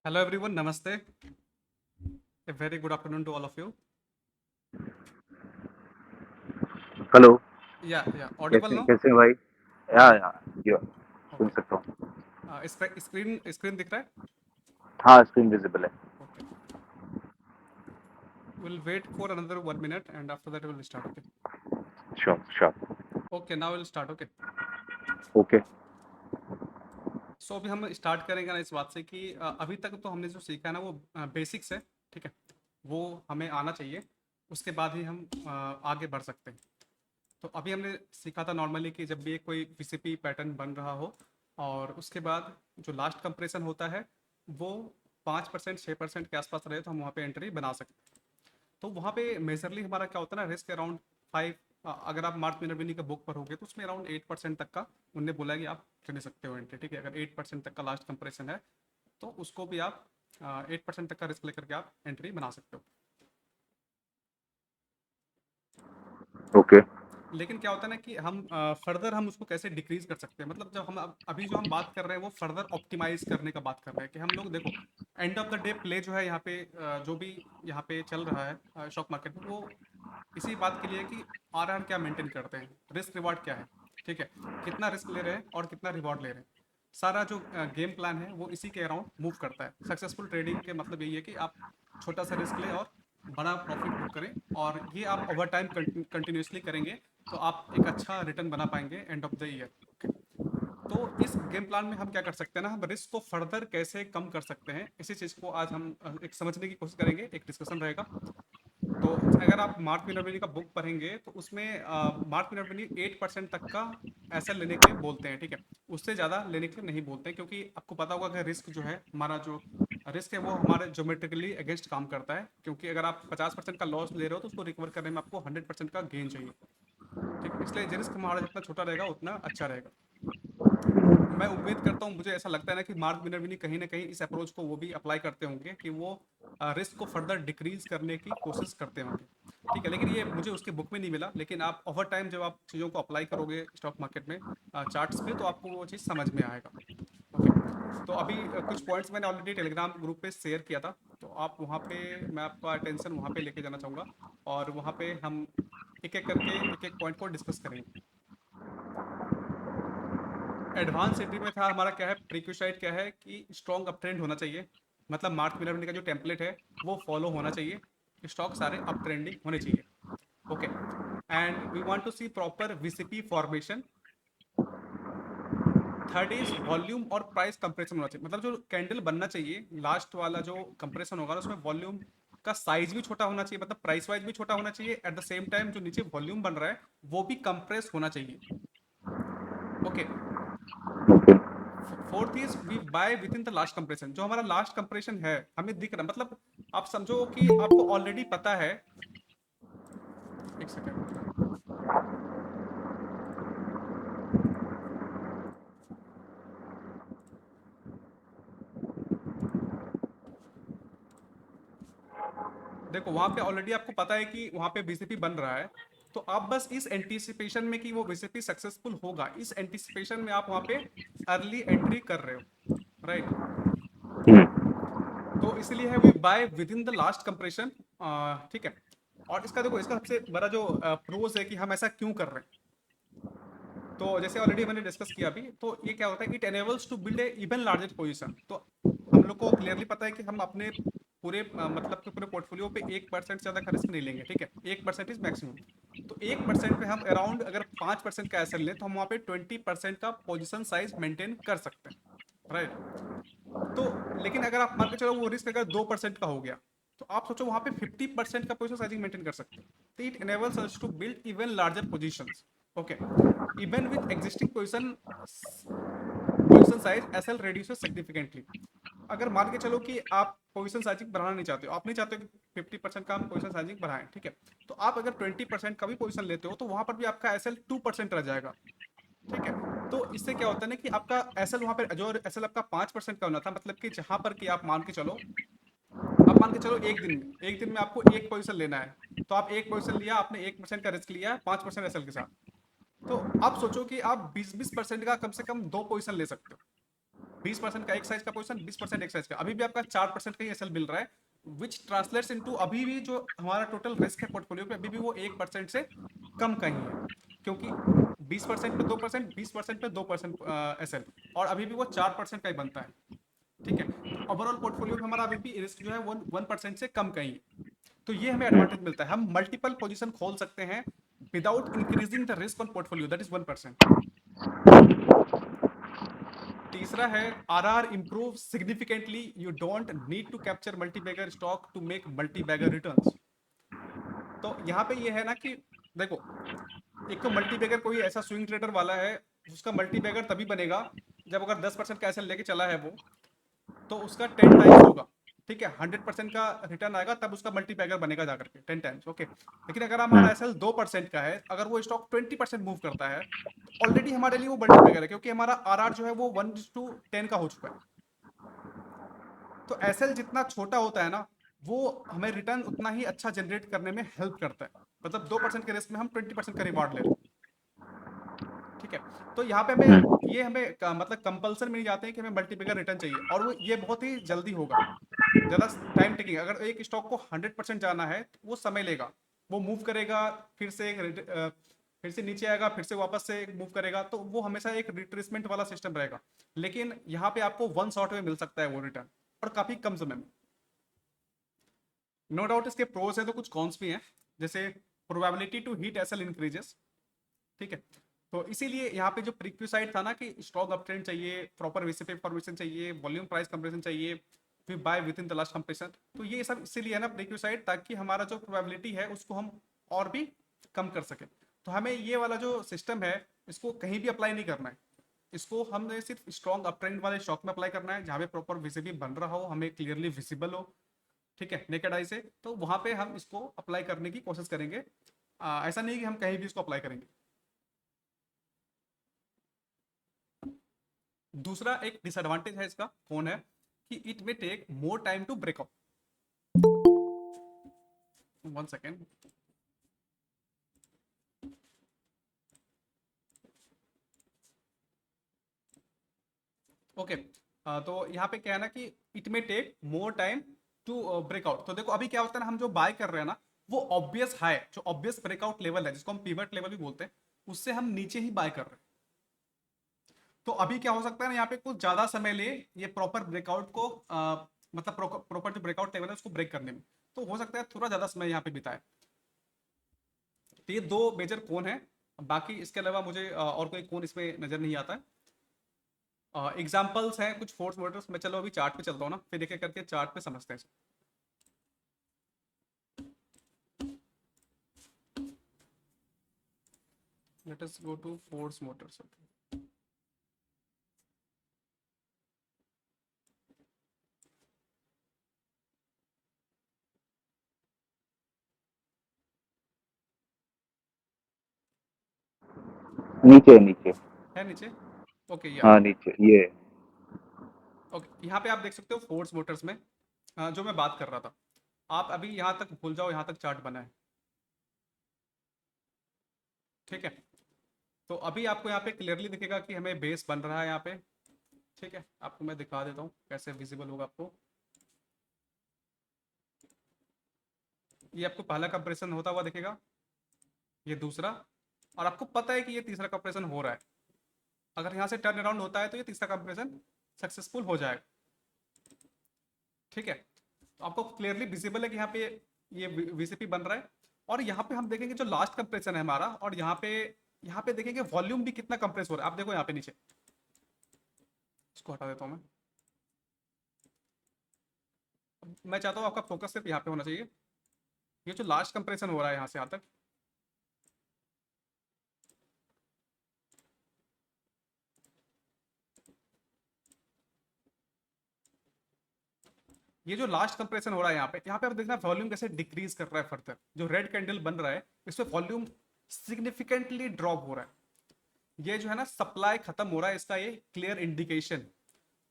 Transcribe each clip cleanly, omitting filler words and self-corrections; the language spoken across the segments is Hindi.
Hello everyone, Namaste. A very good afternoon to all of you. Hello. Audible कैसे no? कैसे हैं भाई? या Okay, या यो सुन okay. सकता हूँ। स्क्रीन दिख रहा है? हाँ, स्क्रीन विजिबल है। Okay. We'll wait for another 1 minute and after that we'll start. Okay. Sure sure. Okay, now we'll start. Okay. Okay. So अभी हम स्टार्ट करेंगे ना इस बात से कि अभी तक तो हमने जो सीखा है ना वो बेसिक्स है, ठीक है? वो हमें आना चाहिए, उसके बाद ही हम आगे बढ़ सकते हैं। तो अभी हमने सीखा था नॉर्मली कि जब भी एक कोई पीसीपी पैटर्न बन रहा हो और उसके बाद जो लास्ट कंप्रेशन होता है वो 5% 6% के आसपास रहे तो हम वहाँ पे एंट्री बना सकते हैं। तो वहाँ पे मेजरली हमारा क्या होता है ना, रिस्क अराउंड 5। अगर आप मार्क मिनरविनी का बुक पर होगे तो उसमें अराउंड 8% तक का उनने बोला है कि आप ले सकते हो एंट्री, ठीक है? अगर 8% तक का लास्ट कंप्रेशन है तो उसको भी आप 8% तक का रिस्क लेकर के आप एंट्री बना सकते हो। ओके। लेकिन क्या होता है ना कि हम फर्दर हम उसको कैसे डिक्रीज कर सकते हैं, मतलब जब हम अभी जो हम बात कर रहे हैं वो फर्दर ऑप्टिमाइज करने का बात कर रहे हैं कि हम लोग देखो end of the day play जो है यहाँ पे जो भी यहाँ पे चल रहा है स्टॉक मार्केट में वो इसी बात के लिए कि आर क्या मेंटेन करते हैं, रिस्क रिवॉर्ड क्या है, ठीक है? कितना रिस्क ले रहे हैं और कितना रिवॉर्ड ले रहे हैं, सारा जो गेम प्लान है वो इसी के अराउंड मूव करता है। सक्सेसफुल ट्रेडिंग के मतलब यही है कि आप छोटा सा रिस्क लें और बड़ा प्रॉफिट बुक करें, और ये आप ओवर टाइम कंटिन्यूसली करेंगे तो आप एक अच्छा रिटर्न बना पाएंगे end of the year. Okay, तो इस गेम प्लान में हम क्या कर सकते हैं ना, हम रिस्क को फर्दर कैसे कम कर सकते हैं इसी चीज़ को आज हम एक समझने की कोशिश करेंगे, एक डिस्कशन रहेगा। तो अगर आप मार्क मिनरविनी का बुक पढ़ेंगे तो उसमें मार्क मिनरविनी 8% तक का ऐसा लेने के लिए बोलते हैं, ठीक है? उससे ज़्यादा लेने के लिए नहीं बोलते हैं, क्योंकि आपको पता होगा कि रिस्क जो है हमारा जो रिस्क है वो हमारे ज्योमेट्रिकली अगेंस्ट काम करता है, क्योंकि अगर आप 50% का लॉस ले रहे हो तो उसको रिकवर करने में आपको 100% का गेन चाहिए, ठीक है? इसलिए रिस्क हमारा जितना छोटा रहेगा उतना अच्छा रहेगा। मैं उम्मीद करता हूँ, मुझे ऐसा लगता है ना कि मार्क मिनरविनी कहीं ना कहीं इस अप्रोच को वो भी अप्लाई करते होंगे कि वो रिस्क को फर्दर डिक्रीज करने की कोशिश करते होंगे, ठीक है? लेकिन ये मुझे उसके बुक में नहीं मिला, लेकिन आप ओवर टाइम जब आप चीज़ों को अप्लाई करोगे स्टॉक मार्केट में चार्ट्स पे तो आपको वो चीज़ समझ में आएगा। ओके, तो अभी कुछ पॉइंट्स मैंने ऑलरेडी टेलीग्राम ग्रुप पे शेयर किया था, तो आप वहाँ पे मैं आपका अटेंशन वहाँ पे लेके जाना चाहूँगा और वहाँ पे हम एक एक करके एक एक पॉइंट को डिस्कस करेंगे। एडवांस एंट्री में था हमारा क्या है, प्रीक्विसाइड क्या है कि स्ट्रॉन्ग अप ट्रेंड होना चाहिए, मतलब मार्क मिनरविनी का जो टेम्पलेट है वो फॉलो होना चाहिए, स्टॉक सारे अप ट्रेंडिंग होने चाहिए। Okay, and we want to see proper VCP formation. Third is volume और प्राइस कंप्रेशन होना चाहिए, मतलब जो कैंडल बनना चाहिए लास्ट वाला जो कंप्रेशन होगा उसमें वॉल्यूम का साइज भी छोटा होना चाहिए, मतलब प्राइस वाइज भी छोटा होना चाहिए, एट द सेम टाइम जो नीचे वॉल्यूम बन रहा है वो भी कंप्रेस होना चाहिए। Okay, okay. Fourth is we buy within the last compression, जो हमारा लास्ट कंप्रेशन है हमें दिख रहा, मतलब आप समझो कि आपको ऑलरेडी पता है। एक सेकेंड, देखो वहां पे ऑलरेडी आपको पता है कि वहां पे बीसीपी बन रहा है, तो आप बस इस एंटीसिपेशन में कि वो बीसीपी सक्सेसफुल होगा, इस एंटीसिपेशन में आप वहां पे अर्ली एंट्री कर रहे हो, राइट? तो इसलिए है we buy within the last compression, ठीक है? और इसका देखो, इसका सबसे बड़ा जो प्रोज है कि हम ऐसा क्यों कर रहे हैं, तो जैसे ऑलरेडी मैंने डिस्कस किया अभी, तो ये क्या होता है, it enables to build a even larger position. तो हम लोग को क्लियरली पता है कि हम अपने पूरे मतलब कि पूरे पोर्टफोलियो पे 1% से ज़्यादा का रिस्क नहीं लेंगे, ठीक है? 1% इज मैक्सिमम। तो 1% पे हम अराउंड अगर 5% का एसएल लें तो हम वहाँ पे 20% का पोजिशन साइज मेंटेन कर सकते हैं, राइट? तो लेकिन अगर आप मान के चलो वो रिस्क अगर 2% का हो गया तो आप सोचो वहाँ पे 50% का पोजिशन साइजिंग मेंटेन कर सकते हो। तो it enables us to build even larger positions, okay, even with existing position size SL reduces significantly। अगर मान के चलो कि आप पोजीशन साइजिंग बढ़ाना नहीं चाहते हो, आप नहीं चाहते हो कि 50% का हम पोजीशन साइजिंग बढ़ाएं, ठीक है? तो आप अगर 20% का भी पोजीशन लेते हो तो वहां पर भी आपका एसएल 2% रह जाएगा, ठीक है? तो इससे क्या होता है ना कि आपका एसएल वहां पर जो एसएल आपका 5% का होना था, मतलब कि जहां पर कि आप मान के चलो, आप मान के चलो एक दिन में आपको एक पोजीशन लेना है, तो आप एक पोजीशन लिया, आपने 1% का रिस्क लिया 5% एसएल के साथ, तो आप सोचो कि आप 20-20% का कम से कम दो पोजीशन ले सकते हो, 20% का एक साइज का पोजीशन, 20% एक साइज का, अभी भी आपका 4% का ही एसएल मिल रहा है, विच ट्रांसलेट्स इनटू अभी भी जो हमारा टोटल रिस्क है पोर्टफोलियो पे, अभी भी वो 1% से कम का ही है, क्योंकि 20% पे 2%, 20% पे 2% एसएल, और अभी भी वो 4% का ही बनता है। ठीक है, तो ओवरऑल पोर्टफोलियो में हमारा अभी भी रिस्क जो है 1% से कम का ही है। तो ये हमें एडवांटेज मिलता है, हम मल्टीपल पोजीशन खोल सकते हैं without increasing the risk on portfolio, that is 1%। तीसरा है RR improve significantly, you don't need to capture multibagger stock to make multibagger returns. तो यहाँ पे ये है ना कि देखो, एक तो मल्टीबैगर कोई ऐसा स्विंग ट्रेडर वाला है, उसका मल्टीबैगर तभी बनेगा जब अगर 10% का एसएल लेके चला है वो, तो उसका 10 टाइम्स होगा। ठीक है, 100% का रिटर्न आएगा तब उसका मल्टीबैगर बनेगा जाकर के 10 टाइम्स। ओके, लेकिन अगर हमारा एसएल 2% का है, अगर वो स्टॉक 20% मूव करता है, तो ऑलरेडी हमारे लिए वो मल्टीबैगर है, क्योंकि हमारा आरआर जो है वो 1:10 का हो चुका है। तो एसएल जितना छोटा होता है ना, वो हमें रिटर्न उतना ही अच्छा जनरेट करने में हेल्प करता है। मतलब 2% के रिस्क में हम 20% का रिवार्ड ले रहे हैं। ठीक है, तो यहाँ पे हमें ये मतलब कंपल्सन में नहीं जाते हैं कि हमें मल्टीबैगर रिटर्न चाहिए, और वो ये बहुत ही जल्दी होगा, ज़्यादा टाइम टेकिंग। अगर एक स्टॉक को 100% जाना है तो वो समय लेगा, वो मूव करेगा, फिर से फिर से नीचे आएगा, फिर से वापस से मूव करेगा, तो वो हमेशा एक रिट्रेसमेंट वाला सिस्टम रहेगा। लेकिन यहाँ पे आपको वन शॉट में मिल सकता है वो रिटर्न, और काफ़ी कम समय में। नो डाउट इसके प्रोज है तो कुछ कॉन्स भी हैं, जैसे probability to hit SL increases. ठीक है, तो इसीलिए यहाँ पे जो प्रीक्यूसाइड था ना कि स्टॉक अपट्रेंड चाहिए, प्रॉपर वीसीपी इंफॉर्मेशन चाहिए, वॉल्यूम प्राइस कंप्रेशन चाहिए, फिर buy within the last compression, तो ये सब इसीलिए है ना प्रीक्यूसाइड, ताकि हमारा जो प्रोबेबिलिटी है उसको हम और भी कम कर सकें। तो हमें ये वाला जो सिस्टम है इसको कहीं भी अप्लाई नहीं करना है, इसको हमने सिर्फ स्ट्रॉन्ग अपट्रेंड वाले स्टॉक में अप्लाई करना है, जहाँ पे प्रॉपर वीसीपी बन रहा हो, हमें क्लियरली विजिबल हो। ठीक है, नेकेड आई से, तो वहाँ पे हम इसको अप्लाई करने की कोशिश करेंगे। ऐसा नहीं कि हम कहीं भी इसको अप्लाई करेंगे। दूसरा एक डिसएडवांटेज है इसका, कौन है कि it may take more time to break up. 1 second. Okay, तो यहाँ पे क्या है ना कि it may take more time to breakout. तो देखो अभी क्या होता है ना, हम जो बाय कर रहे हैं ना, वो ऑब्वियस हाई, जो ऑब्वियस ब्रेकआउट लेवल है, जिसको हम पिवट लेवल भी बोलते हैं, उससे हम नीचे ही बाय कर रहे हैं। तो अभी क्या हो सकता है ना, यहाँ पे कुछ ज्यादा समय ले ये प्रॉपर ब्रेकआउट को मतलब प्रॉपर जो ब्रेकआउट लेवल है उसको ब्रेक करने में, तो हो सकता है थोड़ा ज्यादा समय यहाँ पे बिताए। तो ये दो मेजर कोन है, बाकी इसके अलावा मुझे और कोई कोन इसमें नजर नहीं आता है। एग्जाम्पल्स हैं कुछ फोर्स मोटर्स में, चलो अभी चार्ट पे चलता हूँ ना, फिर एक एक करके चार्ट पे समझते हैं। Let us go to Force Motors. नीचे नीचे। है नीचे। ओके, या हाँ नीचे ये। ओके, यहाँ पे आप देख सकते हो फोर्स मोटर्स में जो मैं बात कर रहा था, आप अभी यहाँ तक भूल जाओ, यहाँ तक चार्ट बना है। ठीक है, तो अभी आपको यहाँ पे क्लियरली दिखेगा कि हमें बेस बन रहा है यहाँ पे। ठीक है, आपको मैं दिखा देता हूँ कैसे विजिबल होगा आपको। ये आपको पहला कंप्रेशन होता हुआ दिखेगा, ये दूसरा, और आपको पता है कि ये तीसरा कंप्रेशन हो रहा है। अगर यहाँ से टर्न अराउंड होता है तो ये तीसरा कंप्रेशन सक्सेसफुल हो जाएगा। ठीक है, तो आपको क्लियरली विजिबल है कि यहाँ पे ये वीसीपी बन रहा है। और यहाँ पे हम देखेंगे जो लास्ट कंप्रेशन है हमारा, और यहाँ पे देखेंगे वॉल्यूम भी कितना कंप्रेस हो रहा है। आप देखो यहाँ पे नीचे, इसको हटा देता हूँ मैं। मैं चाहता हूँ आपका फोकस सिर्फ यहाँ पे होना चाहिए, ये जो लास्ट कंप्रेशन हो रहा है यहाँ से यहाँ तक, ये जो लास्ट कंप्रेशन हो रहा है यहाँ पे आप देखना वॉल्यूम कैसे डिक्रीज कर रहा है फर्दर। जो रेड कैंडल बन रहा है इसमें वॉल्यूम सिग्निफिकेंटली ड्रॉप हो रहा है। ये जो है ना सप्लाई खत्म हो रहा है, इसका ये क्लियर इंडिकेशन।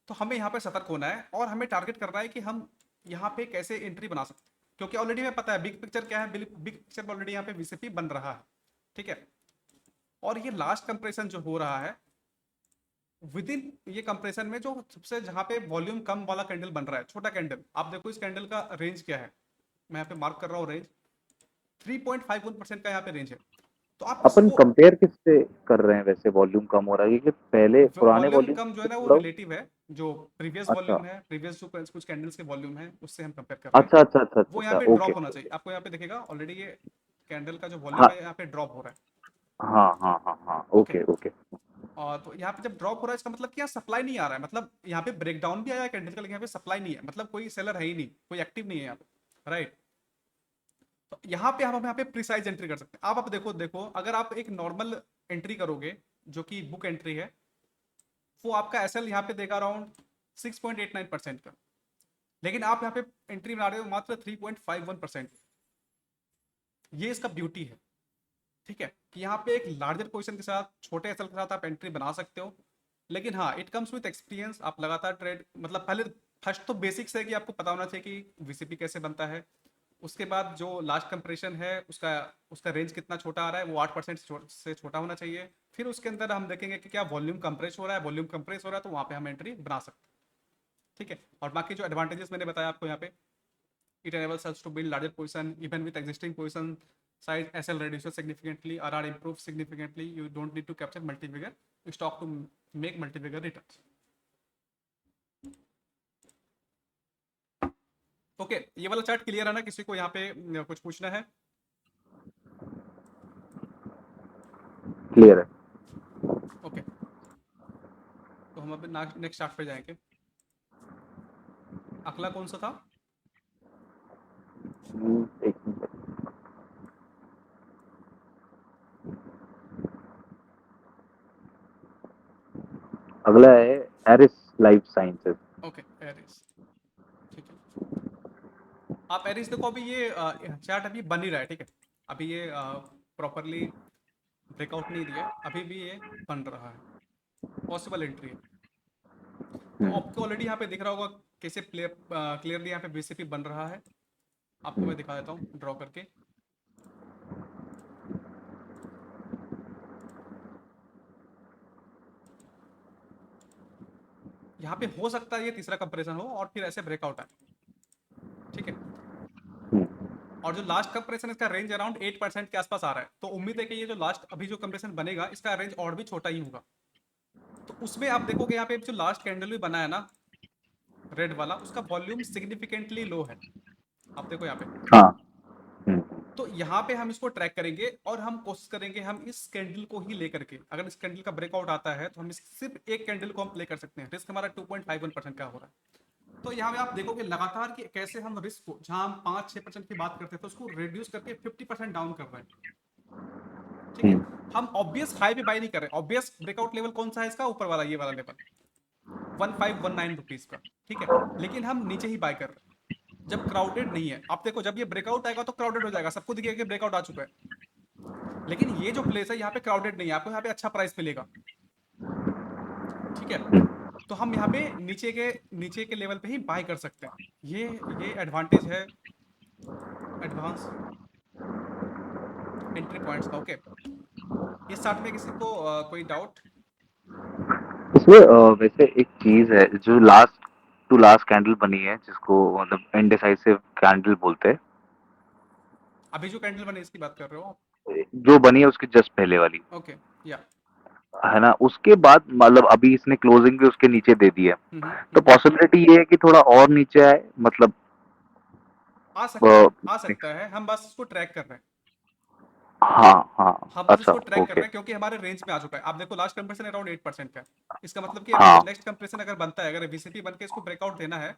तो हमें यहाँ पे सतर्क होना है, और हमें टारगेट करना है कि हम यहाँ पे कैसे एंट्री बना सकते हैं, क्योंकि ऑलरेडी हमें पता है बिग पिक्चर क्या है। बिग पिक्चर ऑलरेडी यहाँ पे वीसीपी बन रहा है। ठीक है, और ये लास्ट कंप्रेशन जो हो रहा है विद इन ये कंप्रेशन में जो सबसे जहाँ पे वॉल्यूम कम वाला कैंडल बन रहा है, छोटा कैंडल, आप देखो इस कैंडल का रेंज क्या है, मैं यहाँ पे मार्क कर रहा हूँ रेंज, 3.51% का यहाँ पे रेंज है। तो आप अपन इसको, कंपेयर किससे कर रहे हैं वैसे, वॉल्यूम कम हो रहा है? क्योंकि पहले पुराने वॉल्यूम वॉल्यूम कम जो है ना वो थोड़ा। रिलेटिव है, जो प्रीवियस अच्छा वॉल्यूम है, प्रीवियस जो कुछ कैंडल्स के वॉल्यूम है उससे हम कंपेयर कर रहे हैं। अच्छा अच्छा अच्छा अच्छा वो यहाँ अच्छा, पे ओके ड्रॉप होना चाहिए, ओके। आपको यहाँ पे दिखेगा ऑलरेडी ये कैंडल का जो वॉल्यूम हाँ है यहाँ पे ड्रॉप हो रहा है। हाँ हाँ हाँ हाँ, ओके, ओके ओके। और तो यहाँ पे जब ड्रॉप हो रहा है इसका मतलब कि यहाँ सप्लाई नहीं आ रहा है, मतलब यहाँ पे ब्रेकडाउन भी आया है कैंडल का, लेकिन यहाँ पे सप्लाई नहीं है, मतलब कोई सेलर है ही नहीं, कोई एक्टिव नहीं है यहाँ पे, राइट। तो यहाँ पे हम यहाँ पे प्रिसाइज एंट्री कर सकते हैं। आप देखो देखो, अगर आप एक नॉर्मल एंट्री करोगे जो कि बुक एंट्री है, वो आपका एस एल यहाँ पे देगा अराउंड 6.89% का, लेकिन आप यहाँ पे एंट्री बना रहे हो मात्र 3.51%। ये इसका ब्यूटी है, ठीक है, कि यहाँ पे एक लार्जर पोजीशन के साथ, छोटे एसएल के साथ आप एंट्री बना सकते हो। लेकिन हाँ, इट कम्स विथ एक्सपीरियंस, आप लगातार ट्रेड, मतलब पहले फर्स्ट तो बेसिक्स है कि आपको पता होना चाहिए कि वीसीपी कैसे बनता है। उसके बाद जो लास्ट कंप्रेशन है उसका उसका रेंज कितना छोटा आ रहा है, वो 8% से छोटा होना चाहिए। फिर उसके अंदर हम देखेंगे कि क्या वॉल्यूम कंप्रेस हो रहा है, वॉल्यूम कंप्रेस हो रहा है तो वहाँ पे हम एंट्री बना सकते हैं, ठीक है। और बाकी जो एडवांटेजेस मैंने बताया आपको यहाँ पे, it enables us to build larger position even with existing position size. SL reduces significantly, RR improves significantly. You don't need to capture multi-figure stock to make multi-figure returns. Okay, ये वाला चार्ट क्लियर है ना? किसी को यहाँ पे कुछ पूछना है? क्लियर है। ओके, तो हम अभी नेक्स्ट चार्ट पे जाएंगे। अगला कौन सा था? एक मिनट। अगला है Eris life sciences. Okay, Eris, ठीक है। आप एरिस देखो, अभी ये चार्ट अभी बन ही रहा है, ठीक है। अभी ये प्रॉपरली ब्रेकआउट नहीं दिया है, अभी भी ये बन रहा है, पॉसिबल एंट्री है। तो आपको ऑलरेडी यहाँ पे दिख रहा होगा कैसे क्लियरली यहाँ पे बीसीपी बन रहा है। आपको मैं दिखा देता हूँ ड्रॉ करके। यहाँ पे हो सकता है ये तीसरा कंप्रेशन हो और फिर ऐसे ब्रेकआउट आए, ठीक है। और जो लास्ट कंप्रेशन इसका रेंज अराउंड 8% के आसपास आ रहा है, तो उम्मीद है कि ये जो लास्ट अभी जो कंप्रेशन बनेगा इसका रेंज और भी छोटा ही होगा। तो उसमें आप देखोगे यहाँ पे जो लास्ट कैंडल भी बना है ना, रेड वाला, उसका वॉल्यूम सिग्निफिकेंटली लो है। आप देखो यहाँ पे, हाँ। हम्म, तो यहाँ पे हम इसको ट्रैक करेंगे और हम कोशिश करेंगे हम इस कैंडल को ही लेकर के, अगर इस कैंडल का ब्रेकआउट आता है तो हम सिर्फ एक कैंडल को हम प्ले कर सकते हैं। रिस्क हमारा 2.51% का हो रहा है। तो यहाँ पे आप देखोगे लगातार कि कैसे हम रिस्क को, जहां हम 5-6% की बात करते थे, उसको रिड्यूस करके 50% डाउन कर रहे हैं, ठीक है। हम्म, हम ऑब्वियस हाई पे बाय नहीं कर रहे। ऑब्वियस ब्रेकआउट लेवल कौन सा है इसका? ऊपर वाला, ये वाला लेवल 1519 रुपीज का, ठीक है। लेकिन हम नीचे ही बाय कर रहे हैं जब क्राउडेड नहीं है। आप देखो जब ये ब्रेकआउट आएगा तो क्राउडेड हो जाएगा, सबको दिखेगा कि ब्रेकआउट आ चुका है। लेकिन ये जो प्लेस है यहाँ पे क्राउडेड नहीं है, आपको यहाँ पे अच्छा प्राइस मिलेगा, ठीक है। तो हम यहाँ पे नीचे के लेवल पे ही बाय कर सकते हैं। ये एडवांटेज है एडवांस एंट्री पॉइंट्स का, ओके। इस चार्ट में किसी को कोई डाउट? इसमें वैसे एक चीज है जो लास्ट टू लास्ट कैंडल बनी है, जिसको मतलब इनडिसाइसिव कैंडल बोलते हैं। अभी जो कैंडल बने इसकी बात कर रहे हो आप? जो बनी है उसके जस्ट पहले वाली, ओके, या है ना? उसके बाद मतलब अभी इसने क्लोजिंग भी उसके नीचे दे दी है। हम्म हम्म तो हम्म। पॉसिबिलिटी ये है कि थोड़ा और नीचे आए, मतलब आ अ, सकता है, आ सकता है, हम बस इसको ट्रैक कर रहे हैं। हाँ हाँ। हम बस अच्छा, इसको ट्रैक कर ओके। रहे हैं क्योंकि हमारे रेंज में आ चुका है। आप देखो लास्ट कंप्रेशन अराउंड 8% का है, इसका मतलब कि अभी जो हाँ। नेक्स्ट कंप्रेशन अगर बनता है, अगर बीसीपी बन के इसको ब्रेकआउट देना है,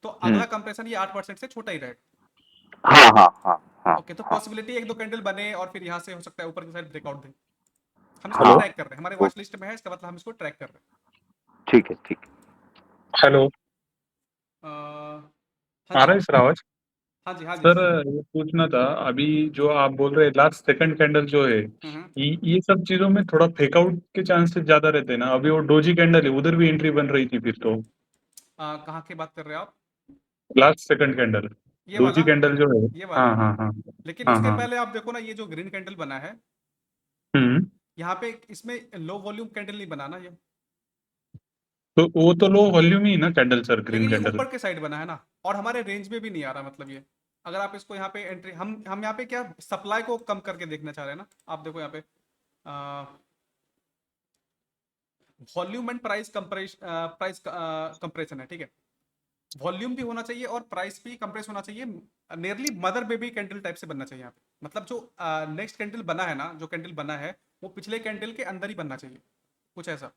तो हम्म, अगला कंप्रेशन ये 8% से छोटा ही रहेगा। हाँ हाँ हाँ हाँ ओके, तो हाँ पॉसिबिलिटी एक दो कैंडल बने और फिर यहाँ से हो सकता है ऊपर की साइड ब्रेकआउट दे। हम इसको हाँ। ट्रैक कर रहे हैं, हमारे ओ, वॉच लिस्ट में है, इसका मतलब हम इसको ट्रैक कर रहे ठीक है, ठीक है। हेलो। हैं। हाँ आ जी, रहा है सर आवाज? हाँ जी, हाँ जी। सर ये पूछना था, अभी जो आप बोल रहे हैं लास्ट सेकंड कैंडल जो है, हम्म। ये सब चीजों में थोड़ा फेकआउट के चांसेस ज्यादा रहते हैं ना? अभी वो डोजी कैंडल है, उधर भी एंट्री बन रही थी फिर तो। कहाँ की बात कर रहे हो आप? लास्ट सेकंड कैंडल, ये डोजी वाला, कैंडल जो है। ये हाँ वाला। हाँ हाँ। लेकिन हाँ उसके हाँ। पहले आप देखो ना, ये जो ग्रीन कैंडल बना है, हम्म। यहाँ पे इसमें लो वॉल्यूम कैंडल नहीं बना ना ये। तो वो तो लो वॉल्यूम ही ना कैंडल सर, ग्रीन लेकिन ये कैंडल। ऊपर के साइड बना है ना, और हमारे रेंज में भी नहीं आ रहा, मतलब ये अगर आप इसको यहाँ पे एंट्री, हम यहाँ पे क्या सप्लाई को कम करके देखना चाह रहे हैं ना। आप देखो यहाँ पे वॉल्यूम एंड प्राइस कंप्रेशन है, ठीक है। वॉल्यूम भी होना चाहिए और प्राइस भी कंप्रेस होना चाहिए। Nearly mother baby candle type से बनना चाहिए यहाँ पे, मतलब जो नेक्स्ट कैंडल बना है ना, जो कैंडल बना है वो पिछले कैंडल के अंदर ही बनना चाहिए, कुछ ऐसा।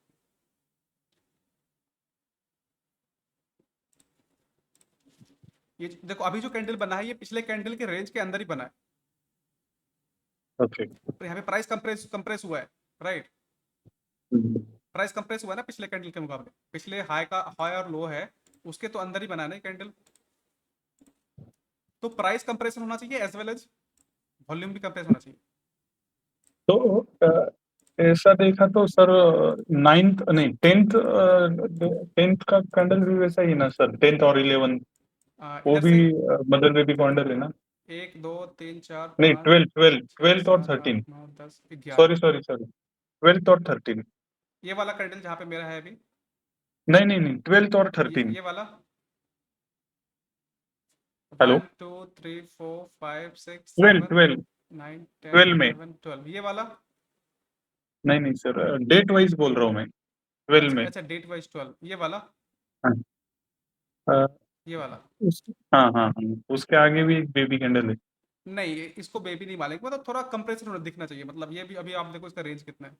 ये देखो अभी जो कैंडल बना है ये पिछले कैंडल के रेंज के अंदर ही बना है, ओके। तो यहाँ पे प्राइस कंप्रेस कंप्रेस हुआ है, राइट। प्राइस कंप्रेस हुआ है ना पिछले कैंडल के मुकाबले, पिछले हाई का हाई और लो है उसके तो अंदर ही बना है ना कैंडल, तो प्राइस कंप्रेशन होना चाहिए एज वेल एज वॉल्यूम भी कंप्रेस होना चाहिए। तो ऐसा देखा तो सर, नाइन्थ नहीं, टेंथ, टेंथ का कैंडल भी वैसा ही ना सर, टेंथ और 11 वो इधर भी से मदर बेबी कैंडल है ना? 1 2 3 4 नहीं, 5 ट्वेल्थ ट्वेल्थ 6 ट्वेल्थ और 7 8 13। 9 10 11। सॉरी सॉरी सॉरी, ट्वेल्थ और 13। ये वाला कैंडल जहाँ पे मेरा है अभी, नहीं नहीं नहीं, ट्वेल्थ और ये 13। ये वाला हेलो, 1 2 3 4 5 6 ट्वेल्व 7 ट्वेल्व 9 10 ट्वेल्व में। 11 12, ये वाला। नहीं नहीं सर, डेट वाइज बोल रहा हूँ मैं, 12 अच्छा में। अच्छा, डेट वाइज 12, ये वाला, हाँ, अ, ये वाला। हाँ हाँ हाँ, उसके आगे भी एक बेबी कैंडल है। नहीं इसको बेबी नहीं मानेंगे, मतलब थोड़ा कंप्रेशन होना दिखना चाहिए, मतलब ये भी अभी आप देखो इसका रेंज कितना है,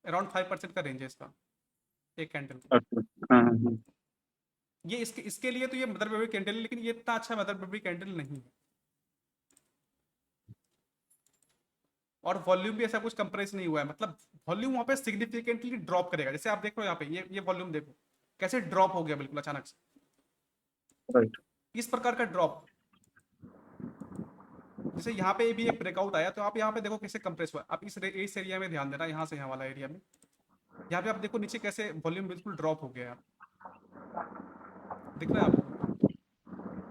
अराउंड 5% का रेंज है इसका एक कैंडल। अच्छा, हाँ हाँ हाँ। ये इसके इसके लिए तो ये मदर बेबी कैंडल है, लेकिन ये इतना अच्छा मदर बेबी कैंडल नहीं है, और वॉल्यूम भी ऐसा कुछ कंप्रेस नहीं हुआ है, मतलब वॉल्यूम वहाँ पे सिग्निफिकेंटली ड्रॉप करेगा। जैसे आप देख रहे हो यहाँ पे ये वॉल्यूम देखो कैसे ड्रॉप हो गया बिल्कुल अचानक से, राइट। इस प्रकार का ड्रॉप। जैसे यहाँ पे भी एक ब्रेकआउट आया, तो आप यहाँ पे देखो कैसे कंप्रेस हुआ। आप इस एरिया में ध्यान देना, यहाँ से यहाँ वाला एरिया में, यहाँ पे आप देखो नीचे कैसे वॉल्यूम बिल्कुल ड्रॉप हो गया है, दिख रहा है आपको बिल्कुल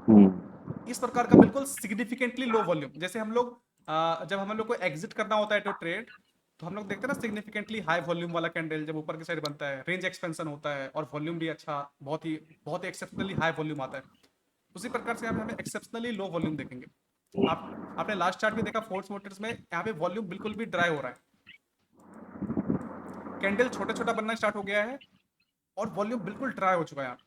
हम्म, इस प्रकार का बिल्कुल सिग्निफिकेंटली लो वॉल्यूम। जैसे हम लोग जब हम लोग को एग्जिट करना होता है टू ट्रेड, तो हम लोग देखते हैं ना सिग्निफिकेंटली हाई वॉल्यूम वाला कैंडल जब ऊपर की साइड बनता है, रेंज एक्सपेंशन होता है और वॉल्यूम भी अच्छा, बहुत ही एक्सेप्शनली हाई वॉल्यूम आता है। उसी प्रकार से यहाँ पे हमें एक्सेप्शनली लो वॉल्यूम देखेंगे। आप आपने लास्ट चार्ट भी देखा फोर्स मोटर्स में, यहाँ पे वॉल्यूम बिल्कुल भी ड्राई हो रहा है, कैंडल छोटा छोटा बनना स्टार्ट हो गया है और वॉल्यूम बिल्कुल ड्राई हो चुका है। यहाँ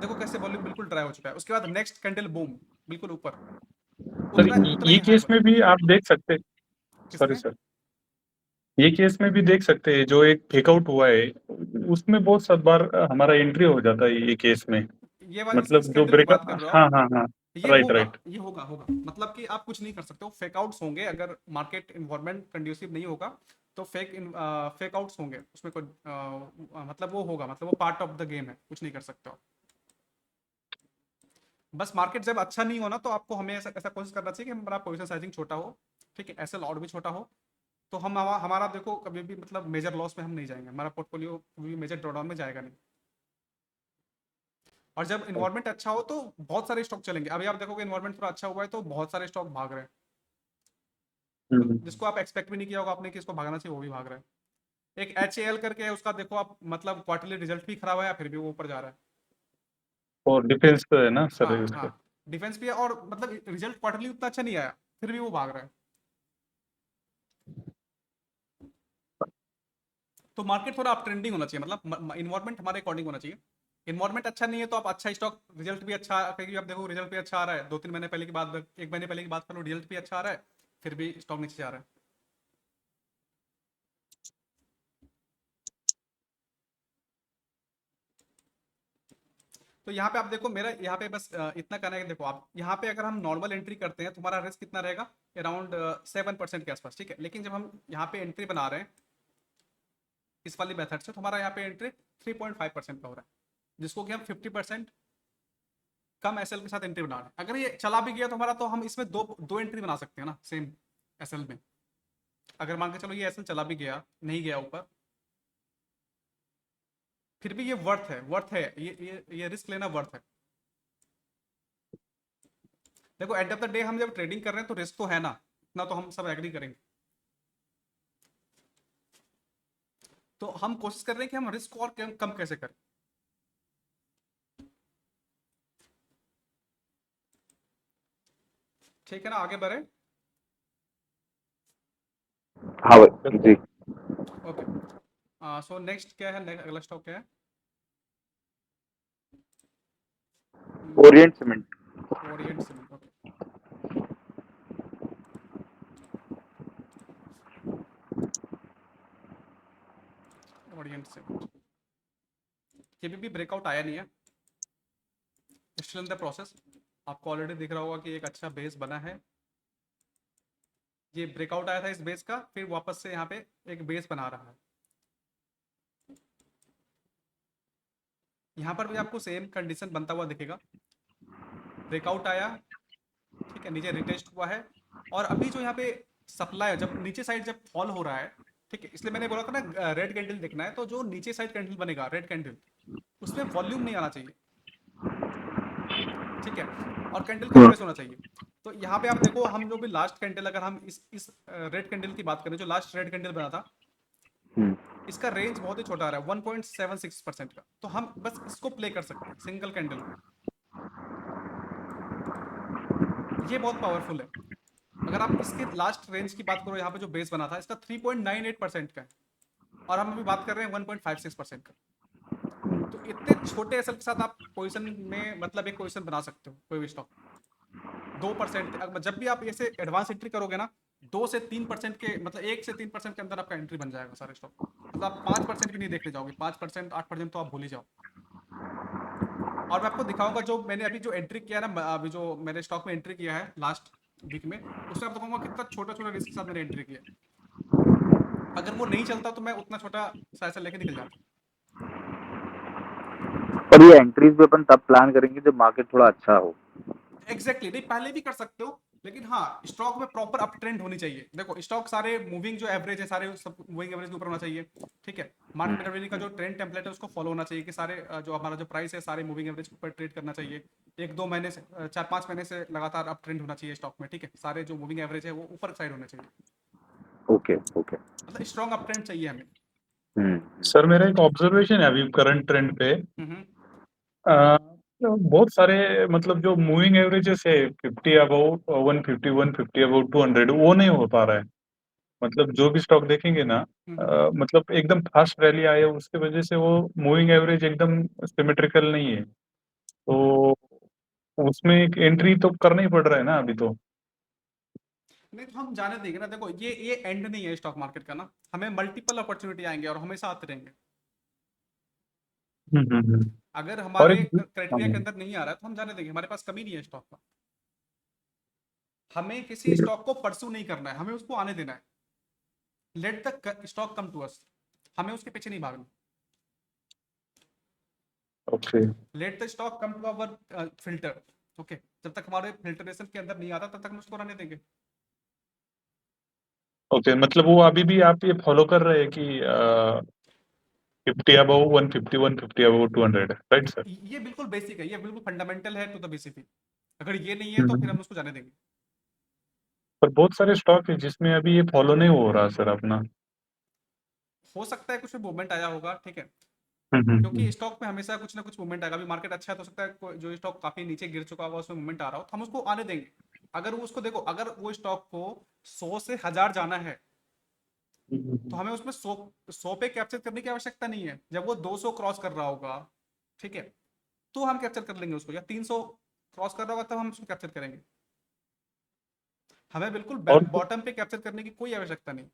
देखो कैसे वॉल्यूम बिल्कुल ड्राई हो चुका है, उसके बाद नेक्स्ट कैंडल बूम बिल्कुल ऊपर, सर, उतना उतना ये ही हाई केस में वॉल्यूम। भी आप देख सकते, सॉरी किसमें? सर, ये केस में भी देख सकते हैं, जो एक फेकआउट हुआ है उसमें बहुत सब बार हमारा एंट्री हो जाता है ये केस में। ये वाला इस मतलब जो कैंडल की बात कर ब्रेकअप, रहे हो हाँ आप? हाँ हाँ, ये राइट होगा, राइट। ये होगा, मतलब कि आप कुछ नहीं कर सकते हो, फेक आउट्स होंगे अगर मार्केट इन्वायरमेंट कंड्यूसिव नहीं होगा, तो फेक आउट्स होंगे उसमें कोई मतलब वो होगा, मतलब वो पार्ट ऑफ द गेम है, कुछ नहीं कर सकते हो। बस मार्केट जब अच्छा नहीं हो ना, तो आपको हमें ऐसा कोशिश करना चाहिए कि हमारा पोजीशन साइजिंग छोटा हो, ठीक है, एसएल आउट भी छोटा हो, तो हम हमारा देखो कभी भी मतलब मेजर लॉस में हम नहीं जाएंगे, हमारा पोर्टफोलियो कभी मेजर ड्रॉडाउन में जाएगा नहीं। और जब इन्वायरमेंट अच्छा हो तो बहुत सारे स्टॉक चलेंगे। अभी आप देखोगे इन्वायरमेंट थोड़ा अच्छा हुआ है तो बहुत सारे स्टॉक भाग रहे हैं, तो हम्म। जिसको आप एक्सपेक्ट भी नहीं किया होगा आपने कि इसको भागना चाहिए, वो भी भाग रहा है। एक HAL करके है, उसका देखो आप, मतलब क्वार्टरली रिजल्ट भी खराब है फिर भी वो ऊपर जा रहा है। और डिफेंस पे है ना सर हाँ हाँ, उसका? डिफेंस भी है और मतलब रिजल्ट क्वार्टरली उतना अच्छा नहीं आया, फिर भी वो भाग रहा है। तो मार्केट थोड़ा अप ट्रेंडिंग होना चाहिए, मतलब इन्वायरमेंट हमारे अकॉर्डिंग होना चाहिए। इन्वायरमेंट अच्छा नहीं है तो आप अच्छा स्टॉक, रिजल्ट भी अच्छा, क्योंकि आप देखो रिजल्ट भी अच्छा आ रहा है, 2-3 महीने पहले की बात, 1 महीने पहले की बात करो, रिजल्ट भी अच्छा आ रहा है, फिर भी स्टॉक नीचे जा रहा है। तो यहाँ पे आप देखो, मेरा यहाँ पे बस इतना कहना है कि देखो आप यहाँ पे अगर हम नॉर्मल एंट्री करते हैं तो हमारा रिस्क कितना रहेगा, अराउंड 7% के आसपास, ठीक है। लेकिन जब हम यहाँ पे एंट्री बना रहे हैं इस वाली मेथड से, तो हमारा यहाँ पे एंट्री 3.5% का हो रहा है, जिसको कि हम 50% कम एसएल के साथ एंट्री बना रहे हैं। अगर ये चला भी गया तो हमारा, तो हम इसमें दो दो एंट्री बना सकते हैं ना सेम एसएल में। अगर मान के चलो ये एसएल चला भी गया, नहीं गया ऊपर, फिर भी ये वर्थ है, ये रिस्क लेना वर्थ है। देखो एंड ऑफ द डे हम जब ट्रेडिंग कर रहे हैं तो रिस्क तो है ना, इतना तो हम सब एग्री करेंगे। तो हम कोशिश कर रहे हैं कि हम रिस्क और कम कैसे करें। ठीक है ना, आगे बढ़े। हाँ भाई जी। ओके, सो नेक्स्ट क्या है, अगला स्टॉक क्या है? Orient cement. Orient cement. Okay, Orient cement, ये भी ब्रेकआउट आया नहीं है, स्टिल इन द प्रोसेस। आपको ऑलरेडी दिख रहा होगा कि एक अच्छा बेस बना है, ये ब्रेकआउट आया था इस बेस का, फिर वापस से यहाँ पे एक बेस बना रहा है। यहाँ पर भी आपको सेम कंडीशन बनता हुआ दिखेगा, ब्रेकआउट आया, ठीक है, नीचे रिटेस्ट हुआ है, और अभी जो यहाँ पे सप्लाई जब नीचे साइड जब फॉल हो रहा है, ठीक है, इसलिए मैंने बोला था ना रेड कैंडल देखना है, तो जो नीचे साइड कैंडल बनेगा रेड कैंडल, उसमें वॉल्यूम नहीं आना चाहिए, ठीक है, और कैंडल कंप्रेस होना चाहिए। तो यहाँ पे आप देखो, हम जो भी लास्ट कैंडल, अगर हम इस रेड कैंडल की बात करें, जो लास्ट रेड कैंडल बना था, इसका रेंज बहुत ही छोटा आ रहा है 1.76% का, तो हम बस इसको प्ले कर सकते हैं, सिंगल कैंडल को, ये बहुत पावरफुल है। अगर आप इसके लास्ट रेंज की बात करो, यहाँ पे जो बेस बना था इसका 3.98% का है, और हम अभी बात कर रहे हैं 1.56% का। तो इतने छोटे एसएल के साथ आप पोजीशन में मतलब एक पोजीशन बना सकते हो कोई भी स्टॉक 2%। जब भी आप ऐसे एडवांस एंट्री करोगे ना, 2 से 3% के, मतलब 1 से 3% के अंदर आपका एंट्री बन जाएगा सारे स्टॉक। मतलब आप 5% भी नहीं देखने जाओगे, 5%, 8% तो आप भूल ही जाओ। और मैं आपको दिखाऊंगा, जो मैंने अभी जो एंट्री किया ना, अभी जो मैंने स्टॉक में एंट्री किया है लास्ट वीक में, उसमें आप दिखाऊंगा कितना छोटा छोटा रिस्क के साथ मैंने एंट्री किया। अगर वो नहीं चलता तो मैं उतना छोटा सा ऐसा लेके निकल जाता। और ये एंट्रीज भी अपन तब प्लान करेंगे जब मार्केट थोड़ा अच्छा हो। एग्जैक्टली, नहीं पहले भी कर सकते हो, लेकिन हाँ, स्टॉक में प्रॉपर अप ट्रेंड होनी चाहिए। देखो स्टॉक सारे मूविंग जो एवरेज है, सारे सब मूविंग एवरेज के ऊपर होना चाहिए, ठीक है। मार्केट मेटावेली का जो ट्रेंड टेम्पलेट है उसको फॉलो होना चाहिए, कि सारे जो हमारा जो प्राइस है सारे मूविंग एवरेज के ऊपर ट्रेड करना चाहिए। 1-2 महीने से 4-5 महीने से लगातार अप ट्रेंड होना चाहिए स्टॉक में, ठीक है। सारे जो मूविंग एवरेज है वो ऊपर साइड होने चाहिए, ओके ओके। मतलब स्ट्रॉन्ग अप ट्रेंड चाहिए हमें। सर मेरा एक ऑब्जर्वेशन है अभी करंट ट्रेंड पे। हम्म। अ, बहुत सारे मतलब जो मूविंग एवरेजेस है 50 अबव 150 150 अबव 200 वो नहीं हो पा रहा है। मतलब जो भी स्टॉक देखेंगे ना, मतलब एकदम फास्ट रैली आए उसके वजह से वो मूविंग एवरेज एकदम सिमेट्रिकल नहीं है, तो उसमें एक एंट्री तो करना ही पड़ रहा है ना अभी तो। नहीं तो हम जाने देंगे ना, देखो ये एंड नहीं है स्टॉक मार्केट का ना, हमें मल्टीपल अपॉर्चुनिटी आएंगे और हमेशा आते रहेंगे। हम्म। अगर और हमारे एक क्राइटेरिया के अंदर नहीं आ रहा है तो हम जाने देंगे, हमारे पास कमी नहीं है स्टॉक का। हमें किसी स्टॉक को परसू नहीं करना है, हमें उसको आने देना है। Let the stock come to us, हमें उसके पीछे नहीं भागना। Okay let the stock come to our filter, okay. जब तक हमारे फिल्टरेशन के अंदर नहीं आता तब तक हम उसको रहने देंगे। ओके, मतलब वो अभी भी आप ये फॉलो कर रहे हैं कि 50 अबव 150 150 अबव 200, राइट सर? ये बिल्कुल बेसिक है, ये बिल्कुल फंडामेंटल है टू द बेसिक। अगर ये नहीं है तो फिर हम उसको जाने देंगे। पर बहुत सारे स्टॉक है जिसमें अभी ये फॉलो नहीं हो रहा सर अपना। हो सकता है कुछ भी मूवमेंट आया होगा, ठीक है, हम्म। क्योंकि स्टॉक में हमेशा कुछ ना कुछ मूवमेंट आएगा। अभी मार्केट अच्छा है तो हो सकता है जो स्टॉक काफी नीचे गिर चुका होगा उसमें मूवमेंट आ रहा हो, तो हम उसको आने देंगे। अगर वो उसको देखो, अगर वो स्टॉक को 100 से 1000 जाना है, तो हमें उसमें 100 पे कैप्चर करने की आवश्यकता नहीं है। जब वो 200 क्रॉस कर रहा होगा, ठीक है, तो हम कैप्चर कर लेंगे उसको, या 300 क्रॉस कर रहा होगा तब हम उसको कैप्चर करेंगे। हमें बिल्कुल और बॉटम पे कैप्चर करने की कोई आवश्यकता नहीं।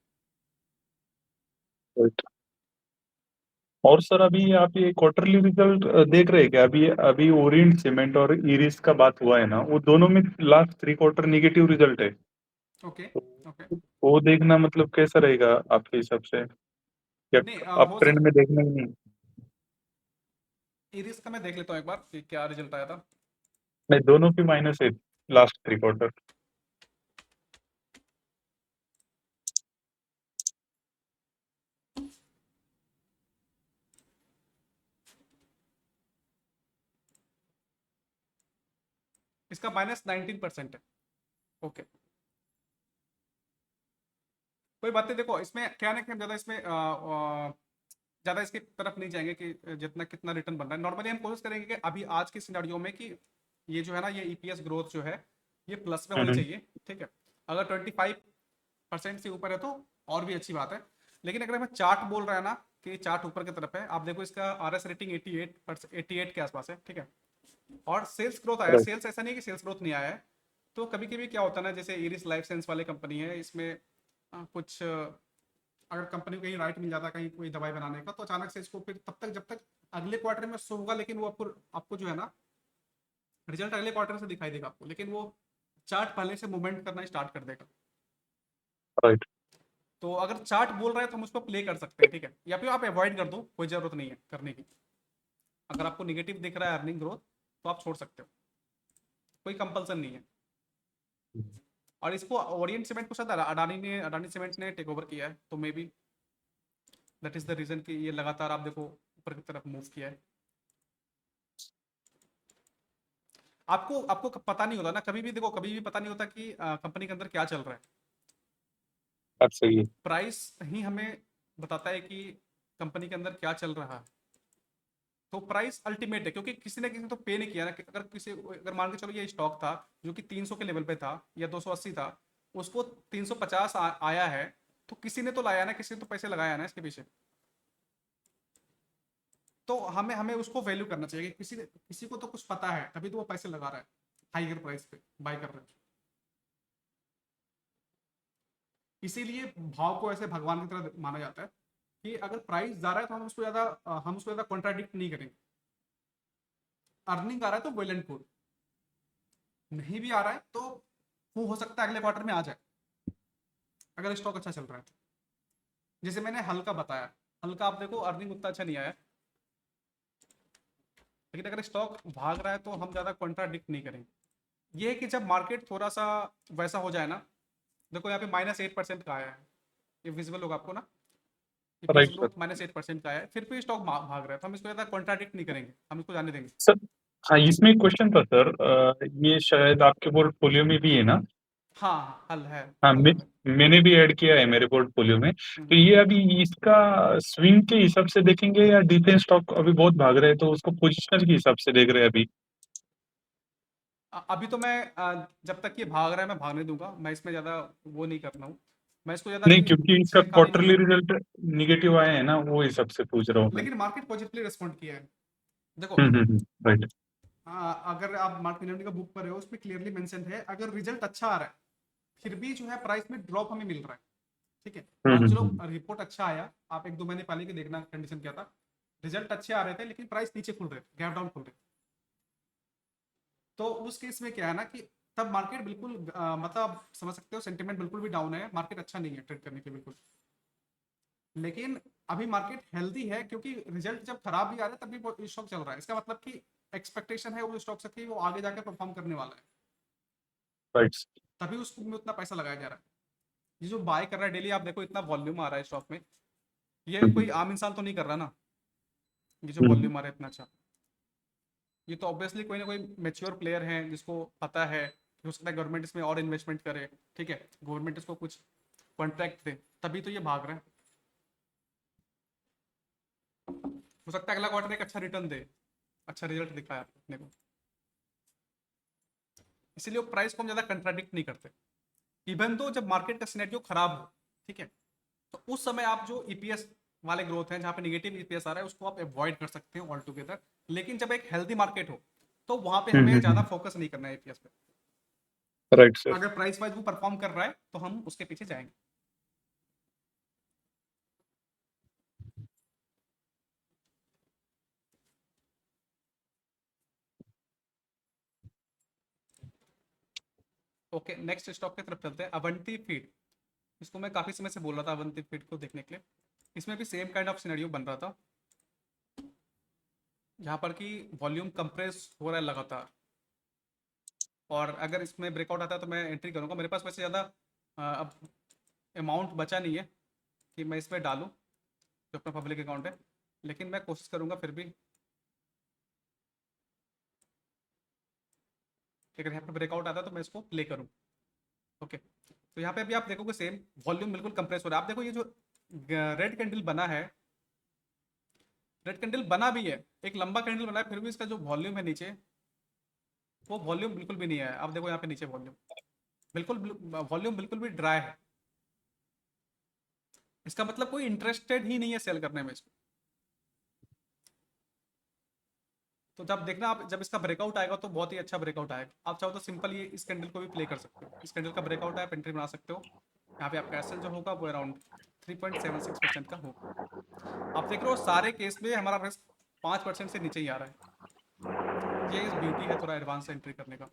और सर अभी आप ये क्वार्टरली रिजल्ट देख रहे हैं क्या? अभी अभी ओरिएंट सीमेंट और इरिस का बात हुआ है ना, वो दोनों में लास्ट 3 क्वार्टर निगेटिव रिजल्ट है। Okay okay. वो देखना मतलब कैसा रहेगा आपके हिसाब से, या नहीं अप हो ट्रेंड सक में देखना ही नहीं? इरिस का मैं देख लेता हूँ एक बार कि क्या रिजल्ट आया था। नहीं, दोनों की माइनस है लास्ट 3 क्वार्टर। इसका -19% है, ओके। कोई बात नहीं, देखो इसमें क्या ना कि हम ज्यादा इसमें ज़्यादा इसकी तरफ नहीं जाएंगे कि जितना कितना रिटर्न बन रहा है। नॉर्मली हम कोशिश करेंगे कि अभी आज के सिनेरियो में कि ये जो है ना, ये ईपीएस ग्रोथ जो है ये प्लस में होनी हम्म, चाहिए, ठीक है। अगर 25% से ऊपर है तो और भी अच्छी बात है। लेकिन अगर हमें चार्ट बोल रहा है ना कि चार्ट ऊपर की तरफ है, आप देखो इसका आरएस रेटिंग 88 के आसपास है, ठीक है। और सेल्स ग्रोथ आया, राइट। सेल्स ऐसा नहीं है कि सेल्स ग्रोथ नहीं आया है। तो कभी कभी क्या होता है ना, जैसे इरिस लाइफ साइंस वाले कंपनी है, इसमें कुछ अगर कंपनी को कहीं राइट मिल जाता है कहीं कोई दवाई बनाने का, तो अचानक से इसको फिर तब तक जब तक अगले क्वार्टर में शो होगा, लेकिन वो आपको जो है ना रिजल्ट अगले क्वार्टर से दिखाई देगा आपको, लेकिन वो चार्ट पहले से मूवमेंट करना स्टार्ट कर देगा। राइट। तो अगर चार्ट बोल रहा है तो हम उसको प्ले कर सकते हैं, ठीक है। या फिर आप अवॉइड कर दो, कोई जरूरत नहीं है करने की। अगर आपको निगेटिव दिख रहा है अर्निंग ग्रोथ तो आप छोड़ सकते हो, कोई कंपल्सन नहीं है। और इसको ओरिएंट सीमेंट को शायद अडानी सीमेंट ने टेक ओवर किया है, तो may be that is the reason कि ये लगातार आप देखो ऊपर की तरफ मूव किया है। आपको आपको पता नहीं होता ना, कभी भी देखो, कभी भी पता नहीं होता कि कंपनी के अंदर क्या चल रहा है। बात सही है। प्राइस ही हमें बताता है कि कंपनी के अंदर क्या चल रहा है। तो प्राइस अल्टीमेट है, क्योंकि किसी ने तो पे नहीं किया ना। अगर मान के चलो ये स्टॉक था जो कि 300 के लेवल पे था या 280 था, उसको 350 आया है, तो किसी ने तो लाया ना, किसी ने तो पैसे लगाया ना इसके पीछे। तो हमें हमें उसको वैल्यू करना चाहिए कि किसी को तो कुछ पता है, तभी तो वो पैसे लगा रहा है, हाइयर प्राइस पे बाय कर रहा है। इसीलिए भाव को ऐसे भगवान की तरह माना जाता है कि अगर प्राइस जा रहा है तो हम उसको ज्यादा कॉन्ट्राडिक्ट नहीं करेंगे। अर्निंग आ रहा है तो वेल एंड गुड, नहीं भी आ रहा है तो वो हो सकता है अगले क्वार्टर में आ जाए, अगर स्टॉक अच्छा चल रहा है तो। जैसे मैंने हल्का बताया, हल्का आप देखो अर्निंग उतना अच्छा नहीं आया, लेकिन अगर स्टॉक भाग रहा है तो हम ज़्यादा कॉन्ट्राडिक्ट नहीं करेंगे। ये है कि जब मार्केट थोड़ा सा वैसा हो जाए ना, देखो यहाँ पे -8% का आया है, ये विजिबल होगा आपको ना, ईपीएस राइट सर। ग्रोथ -8% का आया है, फिर भी स्टॉक भाग रहा है, तो हम इसको ज़्यादा कॉन्ट्राडिक्ट नहीं करेंगे, हम इसको जाने देंगे। सर, हाँ, इसमें एक क्वेश्चन था सर। ये शायद आपके पोर्टफोलियो में भी है ना? हाँ हाँ, हल है हाँ, पोर्टफोलियो में। मैंने भी ऐड किया है मेरे पोर्टफोलियो में। तो हम्म। ये अभी इसका स्विंग के हिसाब से देखेंगे या डिफेंस स्टॉक अभी बहुत भाग रहे हैं तो उसको पोजिशनल के हिसाब से देख रहे हैं अभी? अभी तो मैं जब तक ये भाग रहा है मैं भागने दूंगा, मैं इसमें ज़्यादा वो नहीं करना हूँ। मैं इसको ज़्यादा नहीं, अभी क्योंकि इसका छेड़खानी नहीं क्वार्टरली करूँगा। रिजल्ट निगेटिव आए हैं ना, वो हिसाब से पूछ रहा हूँ मैं। लेकिन मार्केट पॉजिटिवली रिस्पॉन्ड किया है, देखो। राइट। अगर आप मार्क मिनरनी का बुक पर हो, उसमें क्लियरली मेंशन है, अगर रिजल्ट अच्छा आ रहा है फिर भी जो है प्राइस में ड्रॉप हमें मिल रहा है, ठीक है। मान के चलो रिपोर्ट अच्छा आया, आप 1-2 महीने पहले के देखना कंडीशन क्या था, रिजल्ट अच्छे आ रहे थे लेकिन प्राइस नीचे खुल रहे थे, गैप डाउन खुल रहे थे। तो उस केस में क्या है ना कि तब मार्केट बिल्कुल मतलब आप समझ सकते हो सेंटिमेंट बिल्कुल भी डाउन है, मार्केट अच्छा नहीं है ट्रेड करने के बिल्कुल। लेकिन अभी मार्केट हेल्दी है, क्योंकि रिजल्ट जब खराब भी आ रहा है तभी वो स्टॉक चल रहा है, इसका मतलब कि एक्सपेक्टेशन है वो स्टॉक से कि वो आगे जाकर परफॉर्म करने वाला है, राइट। तभी उसमें उतना पैसा लगाया जा रहा है। ये जो बाय कर रहा है डेली, आप देखो इतना वॉल्यूम आ रहा है स्टॉक में, ये कोई आम इंसान तो नहीं कर रहा ना, ये जो वॉल्यूम आ रहा है इतना अच्छा। ये तो ऑब्वियसली कोई ना कोई मेच्योर प्लेयर है जिसको पता है कि हो सकता है गवर्नमेंट इसमें और इन्वेस्टमेंट करे, ठीक है, गवर्नमेंट इसको कुछ कॉन्ट्रैक्ट दे, तभी तो ये भाग रहा है। हो सकता है अगला क्वार्टर एक अच्छा रिटर्न दे, अच्छा रिजल्ट दिखाया अपने को, इसीलिए प्राइस को हम ज़्यादा कंट्राडिक्ट नहीं करते। इवन तो जब मार्केट का सिनेरियो खराब हो, ठीक है, तो उस समय आप जो ईपीएस वाले ग्रोथ हैं जहाँ पे निगेटिव ईपीएस आ रहा है उसको आप अवॉइड कर सकते हो ऑल टुगेदर। लेकिन जब एक हेल्दी मार्केट हो तो वहां पे हमें ज़्यादा फोकस नहीं करना है ईपीएस पे। Right sir. अगर प्राइस वाइज वो परफॉर्म कर रहा है तो हम उसके पीछे जाएंगे। ओके, नेक्स्ट स्टॉक की तरफ चलते हैं, अवंती फीड। इसको मैं काफ़ी समय से बोल रहा था अवंती फीड को देखने के लिए। इसमें भी सेम काइंड ऑफ सिनेरियो बन रहा था, यहाँ पर कि वॉल्यूम कंप्रेस हो रहा है लगातार, और अगर इसमें ब्रेकआउट आता है तो मैं एंट्री करूँगा। मेरे पास वैसे ज़्यादा अब अमाउंट बचा नहीं है कि मैं इसमें डालूँ जो अपना पब्लिक अकाउंट है, लेकिन मैं कोशिश करूँगा फिर भी कि अगर यहाँ पर ब्रेकआउट आता है तो मैं इसको प्ले करूँ। ओके, तो यहाँ पे भी आप देखोगे सेम वॉल्यूम बिल्कुल कंप्रेस हो रहा है। आप देखो ये जो रेड कैंडल बना है रेड कैंडल बना भी है, एक लंबा कैंडल बना है, फिर भी इसका जो वॉल्यूम है नीचे, वो वॉल्यूम बिल्कुल भी नहीं है। आप देखो यहाँ पे नीचे वॉल्यूम बिल्कुल, वॉल्यूम बिल्कुल भी ड्राई है। इसका मतलब कोई इंटरेस्टेड ही नहीं है सेल करने में इसको। तो जब देखना आप, जब इसका ब्रेकआउट आएगा तो बहुत ही अच्छा ब्रेकआउट आएगा। आप चाहो तो सिंपल ये इस कैंडल को भी प्ले कर सकते हो। इस कैंडल का ब्रेकआउट है, आप एंट्री बना सकते हो। यहाँ पे आपका एसएल जो होगा वो अराउंड 3.76% का होगा। आप देख रहे हो सारे केस में हमारा रिस्क 5% से नीचे ही आ रहा है। ये इस ब्यूटी है थोड़ा एडवांस एंट्री करने का।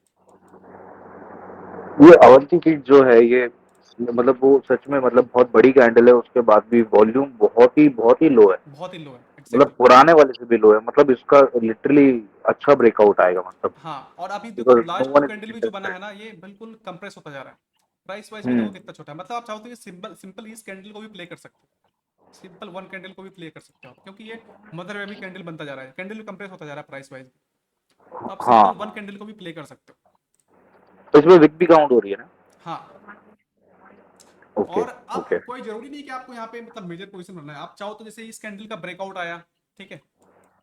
ये अवंती फीड जो है ये मतलब वो सच में मतलब बहुत बड़ी कैंडल है, उसके बाद भी वॉल्यूम बहुत ही लो है, बहुत ही लो है, मतलब एग्जैक्टली। पुराने वाले से भी लो है, मतलब इसका लिटरली अच्छा ब्रेकआउट आएगा मतलब, हाँ, और अभी देखो because no last two one is candle भी जो बना है इंटरेस्टेड। ना, ये बिल्कुल कंप्रेस होता जा रहा है। प्राइस वाइज भी देखो हम्म। कितना छोटा है। मतलब आप चाहो तो ये सिंपल सिंपल इस कैंडल को भी प्ले कर सकते हो। सिंपल वन कैंडल को भी प्ले कर सकते हो आप, क्योंकि ये मदर वे भी कैंडल बनता जा रहा है, कैंडल भी कंप्रेस होता जा रहा है प्राइस वाइज। तो आप हाँ सिंपल वन हाँ, कैंडल को भी प्ले कर सकते हो। तो इसमें विक भी काउंट हो रही है ना? हाँ, ओके और अब ओके। कोई जरूरी नहीं कि आपको यहाँ पे मतलब मेजर पोजीशन बनना है। आप चाहो तो जैसे इस कैंडल का ब्रेकआउट आया, ठीक है,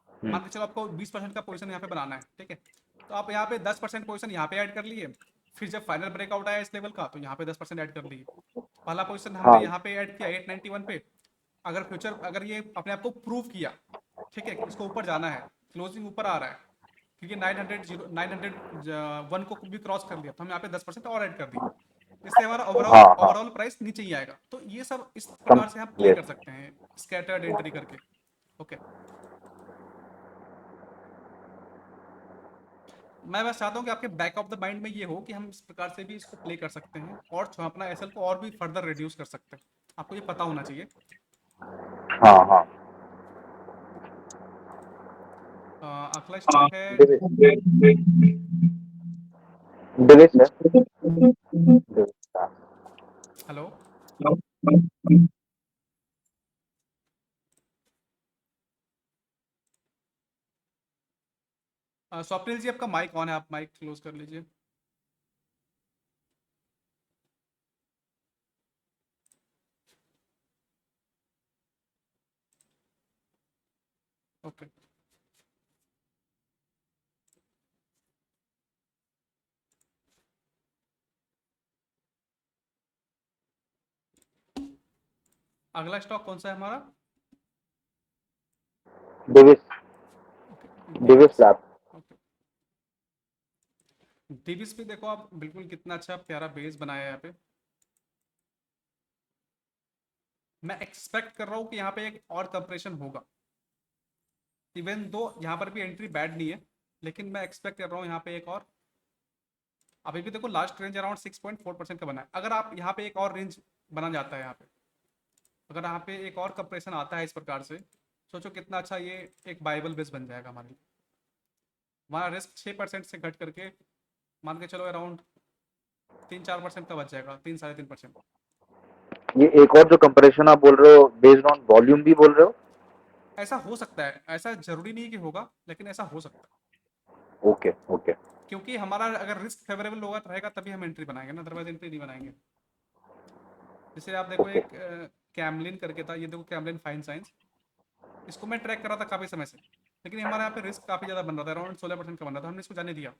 हम्म। मान के चलो आपको 20% का पोजीशन यहाँ पे बनाना है, ठीक है, तो आप यहाँ पे 10% पोजीशन यहाँ पे ऐड कर लिए। फिर जब फाइनल ब्रेकआउट आया इस लेवल का, तो यहाँ पे 10% ऐड कर लिए। पहला पोजीशन हमने हाँ यहाँ पे ऐड किया 891 पे। अगर फ्यूचर, अगर ये अपने आप को प्रूव किया, ठीक है, कि इसको ऊपर जाना है, क्लोजिंग ऊपर आ रहा है, क्योंकि 900 वन को भी क्रॉस कर लिया, तो हम यहाँ पे 10% और ऐड कर दिए। इससे हमारा ओवरऑल हाँ हाँ। ओवरऑल प्राइस नीचे ही आएगा। तो ये सब इस सम प्रकार से हम प्ले यस। कर सकते हैं, स्कैटर्ड एंट्री करके। ओके, मैं बस चाहता हूँ कि आपके बैक ऑफ द माइंड में ये हो कि हम इस प्रकार से भी इसको प्ले कर सकते हैं, और अपना एसएल को और भी फर्दर रिड्यूस कर सकते हैं। आपको ये पता होना चाहिए। हाँ हाँ। अगला स्टॉक है। डिविस। डिविस है। डिविस, हाँ। हेलो, स्वप्निल जी, आपका माइक ऑन है, आप माइक क्लोज कर लीजिए। ओके, अगला स्टॉक कौन सा है हमारा? Divi's. Okay, Divi's Divi's. Lab. Okay, Divi's पे देखो आप, बिल्कुल कितना अच्छा प्यारा बेस बनाया है यहाँ पे। मैं एक्सपेक्ट कर रहा हूँ कि यहाँ पे एक और कंप्रेशन होगा। इवन दो यहाँ पर भी एंट्री बैड नहीं है, लेकिन मैं एक्सपेक्ट कर रहा हूँ यहाँ पे एक और। अभी भी देखो लास्ट रेंज अराउंड 6.4% का बना है। अगर आप यहाँ पे एक और रेंज बना जाता है यहाँ पे, अगर यहाँ पे एक और कंप्रेशन आता है इस प्रकार से, सोचो कितना अच्छा ये एक बाइबल बेस बन जाएगा हमारे लिए। हमारा रिस्क 6% से घट करके मान के चलो अराउंड 3-4% का बच जाएगा, 3-3.5%। ये एक और जो कंपैरिजन आप बोल रहे हो बेस्ड ऑन वॉल्यूम भी बोल रहे हो? ऐसा हो सकता है, ऐसा जरूरी नहीं कि होगा, लेकिन ऐसा हो सकता है। Okay okay. क्योंकि हमारा अगर रिस्क फेवरेबल होगा रहेगा तभी हम एंट्री बनाएंगे ना, अदरवाइज एंट्री नहीं बनाएंगे। जैसे आप देखो ओके। एक कैमलिन करके था, ये देखो कैमलिन फाइन साइंस, इसको मैं ट्रैक कर रहा था काफ़ी समय से, लेकिन हमारे यहाँ पे रिस्क काफ़ी ज़्यादा बन रहा था, अराउंड 16% का बन रहा था, हमने इसको जाने दिया।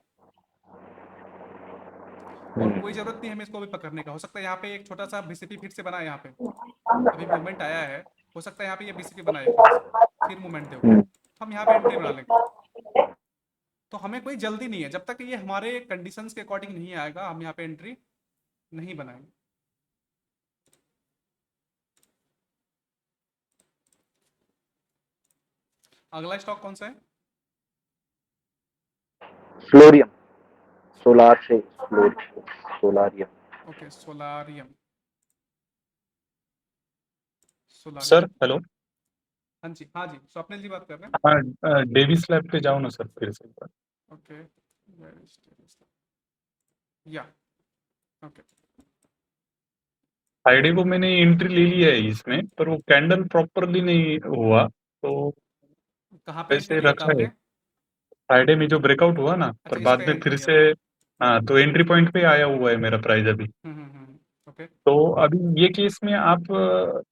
और हम्म। कोई ज़रूरत नहीं हमें इसको अभी पकड़ने का। हो सकता है यहाँ पे एक छोटा सा बीसीपी फिर से बना है यहाँ पे, अभी मूवमेंट आया है, हो सकता है यहाँ पे ये बीसीपी बनाए फिर मूवमेंट दे, हम्म। तो हम यहाँ पे एंट्री बना लेंगे। तो हमें कोई जल्दी नहीं है, जब तक ये हमारे कंडीशंस के अकॉर्डिंग नहीं आएगा हम यहाँ पे एंट्री नहीं बनाएंगे। अगला स्टॉक कौन सा है? फ्लोरियम। सोलार से solarium. Okay, solarium. Solarium. Sir hello. हाँ जी, हाँ जी, स्वप्निल जी बात कर रहे हाँ, डेविस लैब पे जाओ ना सर फिर से एक बार। हैं। ओके, या ओके, फ्राइडे को मैंने एंट्री ले लिया है इसमें, पर वो कैंडल प्रॉपरली नहीं हुआ, तो कहाँ पे एंट्री वैसे लिया था रखा है। आपने? फ्राइडे में जो ब्रेकआउट हुआ ना, अच्छा, पर इस बाद पे में एंट्री फिर लिया से। था। हाँ, तो एंट्री पॉइंट पे आया हुआ है मेरा प्राइस अभी। Okay, okay. तो अभी ये केस में आप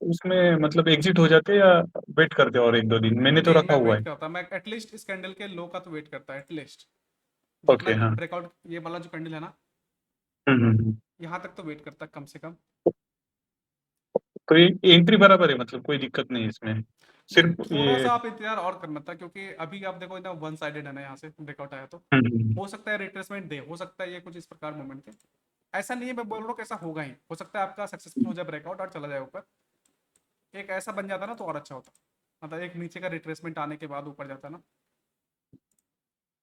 उसमें मतलब एग्जिट हो जाते या वेट करते और 1-2 दिन? मैंने तो नहीं, रखा मैं हुआ वेट है। करता, मैं एटलीस्ट इस कैंडल के लो का तो वेट करता है एटलीस्ट। जितना ओके, हाँ। ब्रेकआउट ये वाला जो कैंडल है ना, हम्म। यहाँ तक तो वेट करता है कम से कम। तो ये एंट्री बराबर है, मतलब कोई दिक्कत नहीं है इसमें, नहीं, सिर्फ थोड़ा ये। सा आप इंतजार और करना था, क्योंकि अभी आप देखो एकदम वन साइडेड है ना, यहाँ से ब्रेकआउट आया तो हम्म। हो सकता है रिट्रेसमेंट दे, हो सकता है ये कुछ इस प्रकार मूवमेंट दे। ऐसा नहीं है, मैं बोल रहा हूँ कि ऐसा होगा ही, हो सकता है आपका सक्सेसफुल हो जाए ब्रेकआउट और चला जाए ऊपर। एक ऐसा बन जाता ना तो और अच्छा होता, मतलब एक नीचे का रिट्रेसमेंट आने के बाद ऊपर जाता ना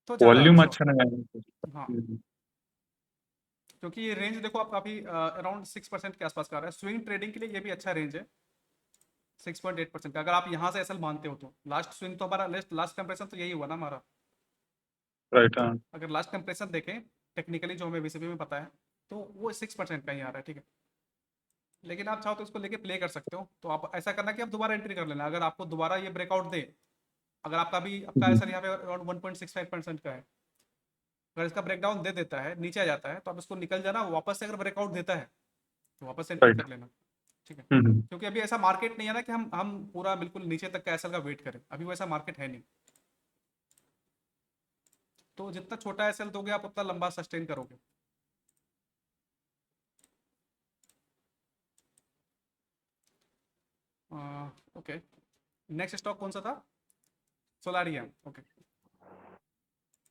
तो ज़्यादा वॉल्यूम अच्छा अच्छा होता। नहीं हाँ, है। क्योंकि ये रेंज देखो आप काफ़ी अराउंड 6% के आसपास का आ रहा है, स्विंग ट्रेडिंग के लिए ये भी अच्छा रेंज है। 6.8% का, अगर आप यहाँ से एसएल मानते हो तो लास्ट स्विंग तो हमारा लास्ट कंप्रेशन तो यही हुआ ना हमारा। राइट, हाँ। अगर लास्ट कंप्रेशन देखें टेक्निकली, जो हमें बीसीपी में पता है, तो वो 6% का ही आ रहा है, ठीक है। लेकिन आप चाहो तो इसको लेके प्ले कर सकते हो, तो आप ऐसा करना कि आप दोबारा एंट्री कर लेना, अगर आपको दोबारा ये ब्रेकआउट दे। अगर आपका भी आपका हम्म। एसएल यहाँ पे अराउंड 1.65% का है, अगर इसका ब्रेकडाउन दे देता है, नीचे आ जाता है, तो आप इसको निकल जाना, वापस से अगर ब्रेकआउट देता है तो वापस एंट्री राइट। कर लेना, ठीक है। हम्म। क्योंकि अभी ऐसा मार्केट नहीं है ना कि हम पूरा बिल्कुल नीचे तक का एसएल का वेट करें, अभी वैसा मार्केट है नहीं। तो जितना छोटा एसएल दोगे आप उतना लंबा सस्टेन करोगे। ओके, नेक्स्ट स्टॉक कौन सा था? Solarium, okay.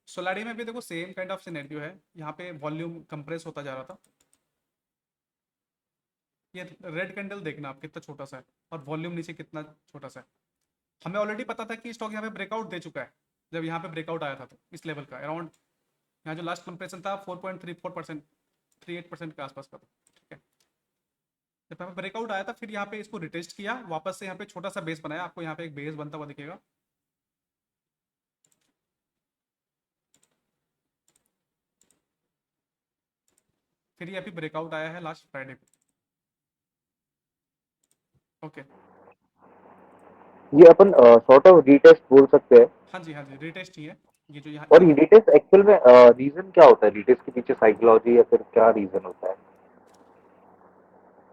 सोलारियम में भी देखो सेम काइंड ऑफ सिनेरियो है, यहाँ पे वॉल्यूम कंप्रेस होता जा रहा था। ये रेड कैंडल देखना आप कितना छोटा सा है, और वॉल्यूम नीचे कितना छोटा सा है। हमें ऑलरेडी पता था कि स्टॉक यहाँ पे ब्रेकआउट दे चुका है, जब यहाँ पे ब्रेकआउट आया था तो इस लेवल का अराउंड, यहाँ जो लास्ट कंप्रेशन था 4.34%, 38% के आसपास का था, ठीक है। जब यहाँ पे ब्रेकआउट आया था, फिर यहाँ पे इसको रिटेस्ट किया, वापस से यहाँ पे छोटा सा बेस बनाया, आपको यहाँ पे एक बेस बनता हुआ दिखेगा। फिर ये अभी ब्रेकआउट आया है लास्ट फ्राइडे को, ओके। ये अपन सॉर्ट ऑफ रीटेस्ट बोल सकते हैं। हाँ जी, हाँ जी, रिटेस्ट ही है। ये जो यहाँ और ये ये रीटेस्ट एक्चुअल में रीजन क्या होता है? रीटेस्ट के पीछे साइकोलॉजी या फिर क्या रीजन होता है?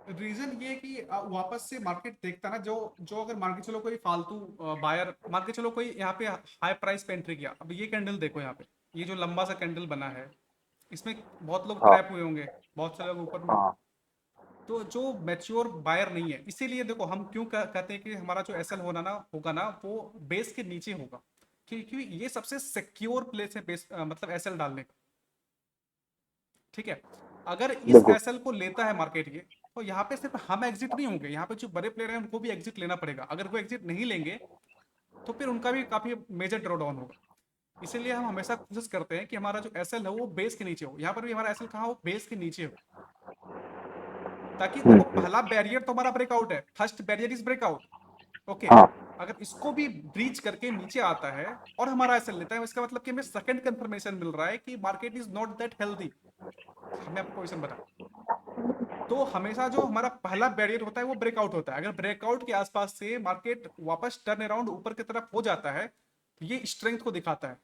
रीजन ये है कि वापस से मार्केट देखता ना, जो जो अगर मान के चलो कोई फालतू बायर, मान के चलो कोई यहाँ पे हाई प्राइस पे एंट्री किया, अब ये कैंडल देखो यहाँ पे, ये जो लंबा सा कैंडल बना है, इसमें बहुत लोग हाँ, ट्रैप हुए होंगे, बहुत सारे लोग ऊपर में। हाँ। तो जो मैच्योर बायर नहीं है, इसीलिए देखो हम क्यों कहते हैं कि हमारा जो एसएल होगा ना वो बेस के नीचे होगा, क्योंकि ये सबसे सिक्योर प्लेस है बेस, मतलब एसएल डालने का, ठीक है। अगर इस बिल्कुल। एसएल को लेता है मार्केट ये, तो यहाँ पे सिर्फ हम एग्जिट नहीं होंगे, यहाँ पे जो बड़े प्लेयर हैं उनको भी एग्जिट लेना पड़ेगा, अगर वो एग्जिट नहीं लेंगे तो फिर उनका भी काफी मेजर ड्रॉडाउन होगा। इसीलिए हम हमेशा कोशिश करते हैं कि हमारा जो एसएल है वो बेस के नीचे हो, यहाँ पर भी हमारा एसएल कहाँ हो, बेस के नीचे हो, ताकि देखो हम्म। पहला बैरियर तो हमारा ब्रेकआउट है, first barrier is breakout, okay. हाँ। अगर इसको भी ब्रीच करके नीचे आता है और हमारा एसएल लेता है, इसका मतलब कि हमें सेकंड कंफर्मेशन मिल रहा है कि market is not that healthy. हमने आपको पोजीशन बताया, तो हमेशा जो हमारा पहला बैरियर होता है वो ब्रेकआउट होता है, अगर ब्रेकआउट के आसपास से मार्केट वापस टर्न अराउंड ऊपर की तरफ हो जाता है, ये स्ट्रेंथ को दिखाता है।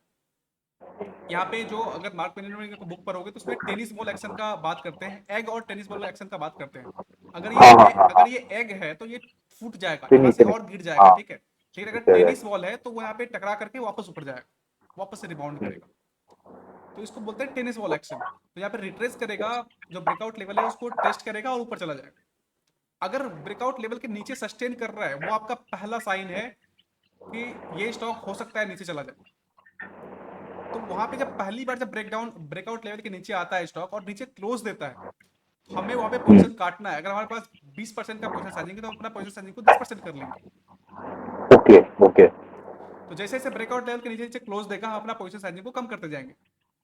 यहाँ पे जो अगर मार्क मेनेजमेंट की बुक पर होगे तो उसमें टेनिस बॉल एक्शन का बात करते हैं, एग और टेनिस बॉल एक्शन का बात करते हैं। हाँ, हाँ, हाँ, अगर हाँ। ये एग है तो ये फूट जाएगा, यहाँ फिनिश, से फिनिश। और गिर जाएगा, हाँ, ठीक है। लेकिन अगर नीचे आ टेनिस जाएगा। बॉल है तो वो यहाँ पे टकरा करके वापस ऊपर जाएगा, वापस से रिबाउंड हम्म। करेगा, तो इसको बोलते हैं टेनिस बॉल एक्शन। तो यहाँ पे रिट्रेस करेगा, जो ब्रेकआउट लेवल है उसको टेस्ट करेगा और ऊपर चला जाएगा। अगर ब्रेकआउट लेवल के नीचे सस्टेन कर रहा है, वो आपका पहला साइन है कि ये स्टॉक हो सकता है नीचे चला जाए। तो वहां पे जब पहली बार जब ब्रेकआउट लेवल के नीचे आता है स्टॉक और नीचे क्लोज देता है, तो हमें वहां पे हम्म। पोजीशन काटना है। अगर हमारे पास 20% का पोजीशन साइजिंग है तो हम अपना पोजीशन साइजिंग को 10% कर लेंगे। Okay, okay. तो जैसे जैसे ब्रेकआउट लेवल के नीचे नीचे क्लोज देगा, हम अपना पोजीशन साइजिंग को कम करते जाएंगे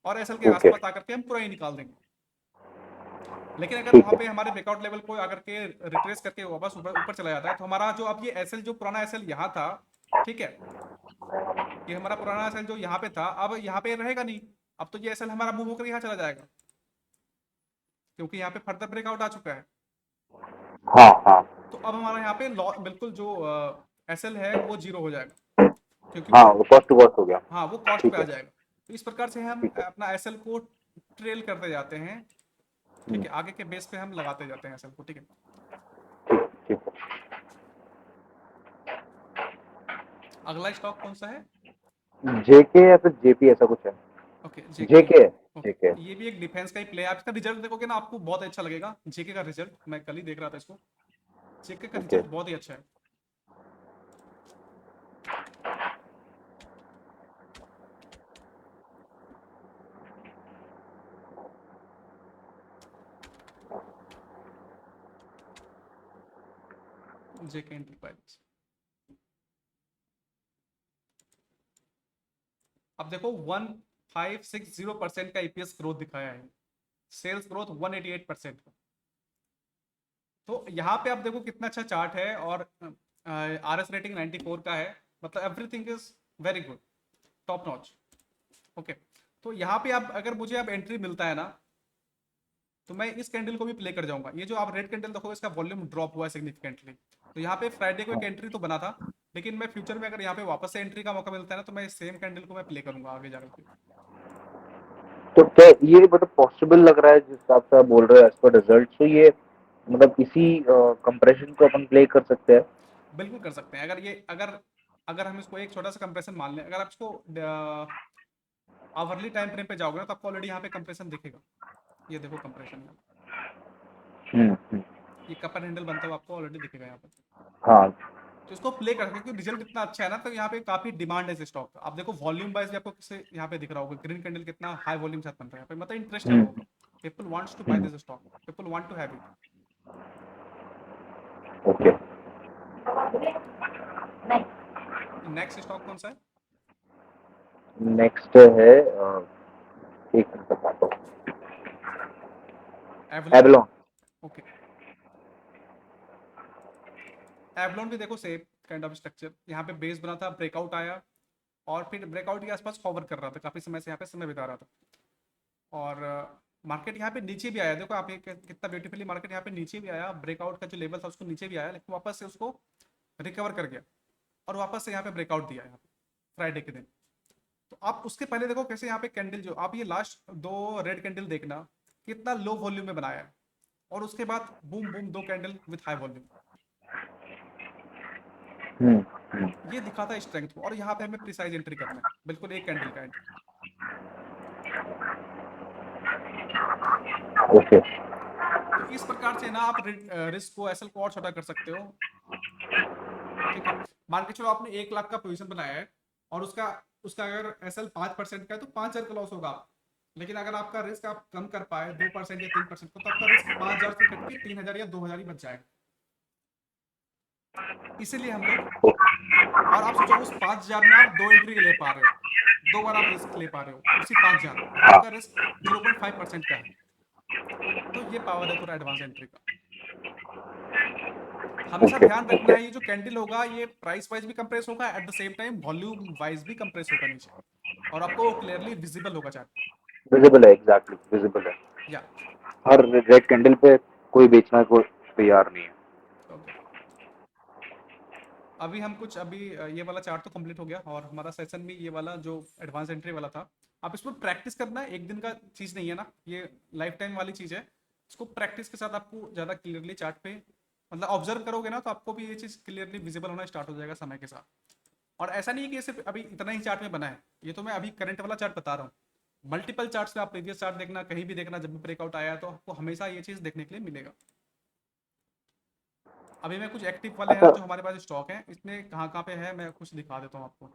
और एसएल के ओके। आसपास आकर के हम पूरा ही निकाल देंगे। लेकिन अगर ठीक वहां है। पे हमारे ब्रेकआउट लेवल को आकर के रिट्रेस करके वापस ऊपर ऊपर चला जाता है, तो हमारा जो अब ये एसएल जो पुराना एसएल यहाँ था, ठीक है, ये हमारा पुराना एसएल जो यहाँ पे था अब यहाँ पे रहेगा नहीं। अब तो ये एसएल हमारा मूव होकर यहाँ चला जाएगा, क्योंकि यहाँ पे फर्दर ब्रेकआउट आ चुका है। हाँ, हाँ। तो अब हमारा यहाँ पे बिल्कुल जो एसएल है वो जीरो हो जाएगा, क्योंकि हाँ, वो, वो कॉस्ट टू कॉस्ट हो गया। हाँ, वो कॉस्ट पे ठीक आ है, जाएगा। तो इस प्रकार से हम ठीक है। अपना एसएल को ट्रेल करते जाते हैं, ठीक है, आगे के बेस पे हम लगाते जाते हैं एसएल को, ठीक है। ठीक ठीक अगला स्टॉक कौन सा है? है। जेके या फिर जेपी ऐसा कुछ है। ओके, जेके। जेके है। ओके, जेके। ये भी एक डिफेंस का ही प्ले है। आप इसका रिजल्ट देखोगे ना, आपको बहुत अच्छा लगेगा। जेके का रिजल्ट मैं कल ही देख रहा था इसको, जेके का ओके। रिजल्ट बहुत ही अच्छा है। जेके एंटरप्राइज, अब देखो 1560% का ईपीएस ग्रोथ दिखाया है, सेल्स ग्रोथ 188%। तो यहाँ पे आप देखो कितना अच्छा चार्ट है, और आरएस रेटिंग 94 का है, मतलब everything is very good, top notch. Okay, तो यहाँ पे आप अगर मुझे अब एंट्री मिलता है ना, तो मैं इस कैंडल को भी प्ले कर जाऊंगा। ये जो आप रेड कैंडल देखोगे, इसका वॉल्यूम ड्रॉप हुआ है सिग्निफिकेंटली। तो यहाँ पे फ्राइडे को एक हाँ। एंट्री तो बना था, लेकिन मैं फ्यूचर में अगर यहाँ पे वापस से एंट्री का मौका मिलता है ना, तो मैं सेम कैंडल को मैं प्ले करूंगा आगे जाकर के। तो क्या ये मतलब पॉसिबल लग रहा है जिस हिसाब से आप बोल रहे हो एज पर रिजल्ट, तो ये मतलब इसी कंप्रेशन को अपन प्ले कर सकते हैं? बिल्कुल कर सकते हैं। अगर ये अगर अगर हम इसको एक छोटा सा कंप्रेशन मान लें, अगर आप इसको आवरली टाइम फ्रेम पे जाओगे ना, तो आपको ऑलरेडी यहाँ पे कंप्रेशन दिखेगा। ये देखो कंप्रेशन में हम्म। ये कपर हैंडल बनता हुआ आपको ऑलरेडी दिखेगा यहाँ पे। हाँ। तो इसको प्ले कर, क्योंकि रिजल्ट इतना अच्छा है ना, तो यहाँ पे काफी डिमांड है इस स्टॉक का। आप देखो वॉल्यूम वाइज भी आपको किसे यहाँ पे दिख रहा होगा, ग्रीन कैंडल कितना हाई वॉल्यूम साथ बन रहा है यहाँ पे, मतलब इंटरेस्ट है लोगों हम्म का। People wants to buy hmm. This stock, people want to have it. Okay. Next stock कौन सा है? नेक्स्ट है एक मिनट बताता हूँ। एवलॉन। एवलॉन। ओके, एवलॉन भी देखो सेम काइंड ऑफ स्ट्रक्चर, यहाँ पे बेस बना था, ब्रेकआउट आया, और फिर ब्रेकआउट के आसपास कवर कर रहा था काफी समय से, यहाँ पे समय बिता रहा था। और मार्केट यहाँ पे नीचे भी आया, देखो आप ये कितना ब्यूटीफुली मार्केट यहाँ पे नीचे भी आया, ब्रेकआउट का जो लेवल था उसको नीचे भी आया, लेकिन वापस से उसको रिकवर कर गया, और वापस से यहाँ पे ब्रेकआउट दिया यहाँ पे फ्राइडे के दिन। तो आप उसके पहले देखो कैसे यहाँ पे कैंडल, जो आप ये लास्ट दो रेड कैंडल देखना, कितना लो वॉल्यूम में बनाया है, और उसके बाद बूम बूम दो कैंडल विथ हाई वॉल्यूम। हम्म। ये दिखाता है स्ट्रेंथ को, और यहाँ पे हमें प्रिसाइज एंट्री करना है, बिल्कुल एक कैंडल का एंट्री। ओके। तो इस प्रकार से ना आप रिस्क को, एसएल को और छोटा कर सकते हो, ठीक है। मान के चलो आपने 1 लाख का पोजीशन बनाया है, और उसका उसका अगर एसएल 5% का है, तो 5,000 का लॉस होगा। लेकिन अगर आपका रिस्क आप कम कर पाए 2% या 3% को, तो आपका रिस्क 5,000 से कट के 3,000 या 2,000 ही बच जाएगा। इसीलिए हम लोग, और आप सोचो उस 5,000 में आप 2 एंट्री ले पा रहे हो, 2 बार आप रिस्क ले पा रहे हो उसी 5,000 में, और आपका रिस्क 0.5% का है। तो ये पावर है थोड़ा एडवांस एंट्री का। हमेशा ओके। ध्यान रखना ओके। है, ये जो कैंडल होगा ये प्राइस वाइज भी कंप्रेस होगा, at the same time volume wise भी कंप्रेस होगा नीचे, और आपको क्लियरली विजिबल होगा चार्ट पे। विजिबल है, एग्जैक्टली विजिबल है। या हर रेड कैंडल पे कोई बेचना को तैयार नहीं है। ओके, अभी हम कुछ अभी ये वाला चार्ट तो कंप्लीट हो गया, और हमारा सेशन भी ये वाला जो एडवांस एंट्री वाला था। आप इस पर प्रैक्टिस करना है, एक दिन का चीज़ नहीं है ना, ये लाइफ टाइम वाली चीज़ है। इसको प्रैक्टिस के साथ आपको ज़्यादा क्लियरली चार्ट पे, मतलब ऑब्जर्व करोगे ना, तो आपको भी ये चीज़ क्लियरली विजिबल होना स्टार्ट हो जाएगा समय के साथ। और ऐसा नहीं है कि ये सिर्फ अभी इतना ही चार्ट में बना है, ये तो मैं अभी करंट वाला चार्ट बता रहा हूँ। मल्टीपल चार्ट्स में आप प्रीवियस चार्ट देखना, कहीं भी देखना, जब भी ब्रेकआउट आया है, तो आपको हमेशा ये चीज़ देखने के लिए मिलेगा। अभी मैं कुछ एक्टिव वाले हैं ना अच्छा। जो हमारे पास स्टॉक है, इसमें कहाँ कहाँ पे है मैं कुछ दिखा देता हूँ आपको।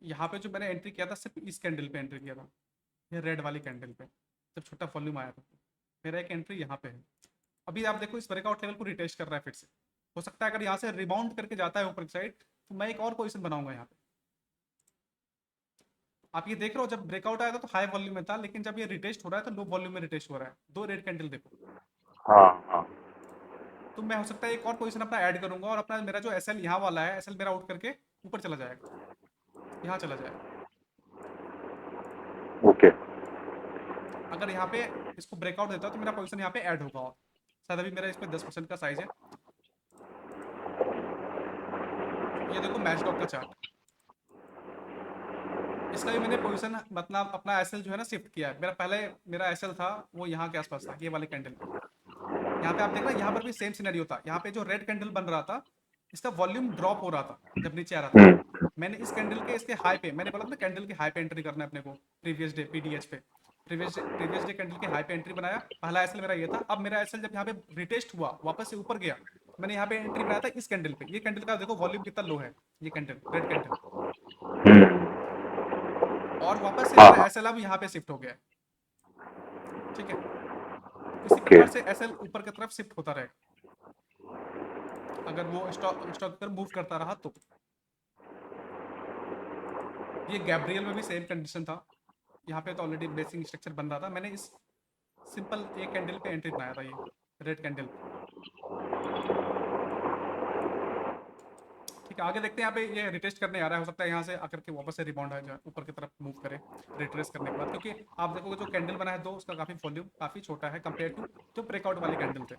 यहाँ पे जो मैंने एंट्री किया था, सिर्फ इस कैंडल पे एंट्री किया था, ये रेड वाली कैंडल पे, जब छोटा वॉल्यूम आया था। मेरा एक एंट्री यहाँ पे है। अभी आप देखो इस ब्रेकआउट लेवल को रिटेस्ट कर रहा है फिर से, हो सकता है अगर यहाँ से रिबाउंड करके जाता है ऊपर की साइड, तो मैं एक और पोजीशन बनाऊंगा यहाँ पे। आप ये देख रहे हो, जब ब्रेकआउट आया था तो हाई वॉल्यूम में था, लेकिन जब ये रिटेस्ट हो रहा है तो लो वॉल्यूम में रिटेस्ट हो रहा है। दो रेड कैंडल देखो, हाँ हाँ। तो मैं हो सकता है एक और पोजीशन अपना ऐड करूंगा, और अपना मेरा जो एसएल यहाँ वाला है, एसएल मेरा आउट करके ऊपर चला जाएगा, यहाँ चला जाएगा। ओके। अगर यहाँ पे इसको ब्रेकआउट देता है, तो मेरा पोजीशन यहाँ पे ऐड होगा, और शायद अभी मेरा इसमें 10% का साइज है। ये देखो मैचडॉग का चार्ट, इसका भी मैंने पोजीशन मतलब अपना एसएल जो है ना शिफ्ट किया है। मेरा एसएल था वो यहाँ के आसपास था, ये वाले कैंडल पे। यहाँ पे आप देख रहे हैं, यहाँ पर भी सेम सिनेरियो था। यहाँ पे जो रेड कैंडल बन रहा था, इसका वॉल्यूम ड्रॉप हो रहा था जब नीचे आ रहा था। मैंने इस कैंडल के इसके हाई पे, मैंने बोला था ना कैंडल के हाई पे एंट्री करना है अपने को, प्रीवियस डे पीडीएच पे, प्रीवियस डे कैंडल के हाई पे एंट्री बनाया। पहला एसएल मेरा ये था। अब मेरा एसएल जब यहाँ पे रिटेस्ट हुआ, वापस से ऊपर गया, मैंने यहाँ पे एंट्री बनाया था इस कैंडल पे। ये कैंडल का देखो वॉल्यूम कितना लो है, ये कैंडल रेड कैंडल, और वापस से मेरा एसएल अब यहाँ पे शिफ्ट हो गया है। ठीक है, इसी प्रकार से एसएल ऊपर की तरफ शिफ्ट होता रहेगा अगर वो स्टॉक की तरफ मूव करता रहा तो। ये गैब्रियल में भी सेम कंडीशन था। यहाँ पे तो ऑलरेडी बेसिक स्ट्रक्चर बन रहा था। मैंने इस सिंपल एक कैंडल पे एंट्री बनाया था, ये रेड कैंडल। ठीक है, आगे देखते हैं। यहाँ पे ये रिटेस्ट करने आ रहा है, हो सकता है यहाँ से आकर के वापस से रिबाउंड आ जाए, ऊपर की तरफ मूव करे रिट्रेस करने के बाद, क्योंकि आप देखोगे जो कैंडल बना है दो, उसका काफी वॉल्यूम काफी छोटा है कंपेयर टू जो ब्रेकआउट वाले कैंडल थे।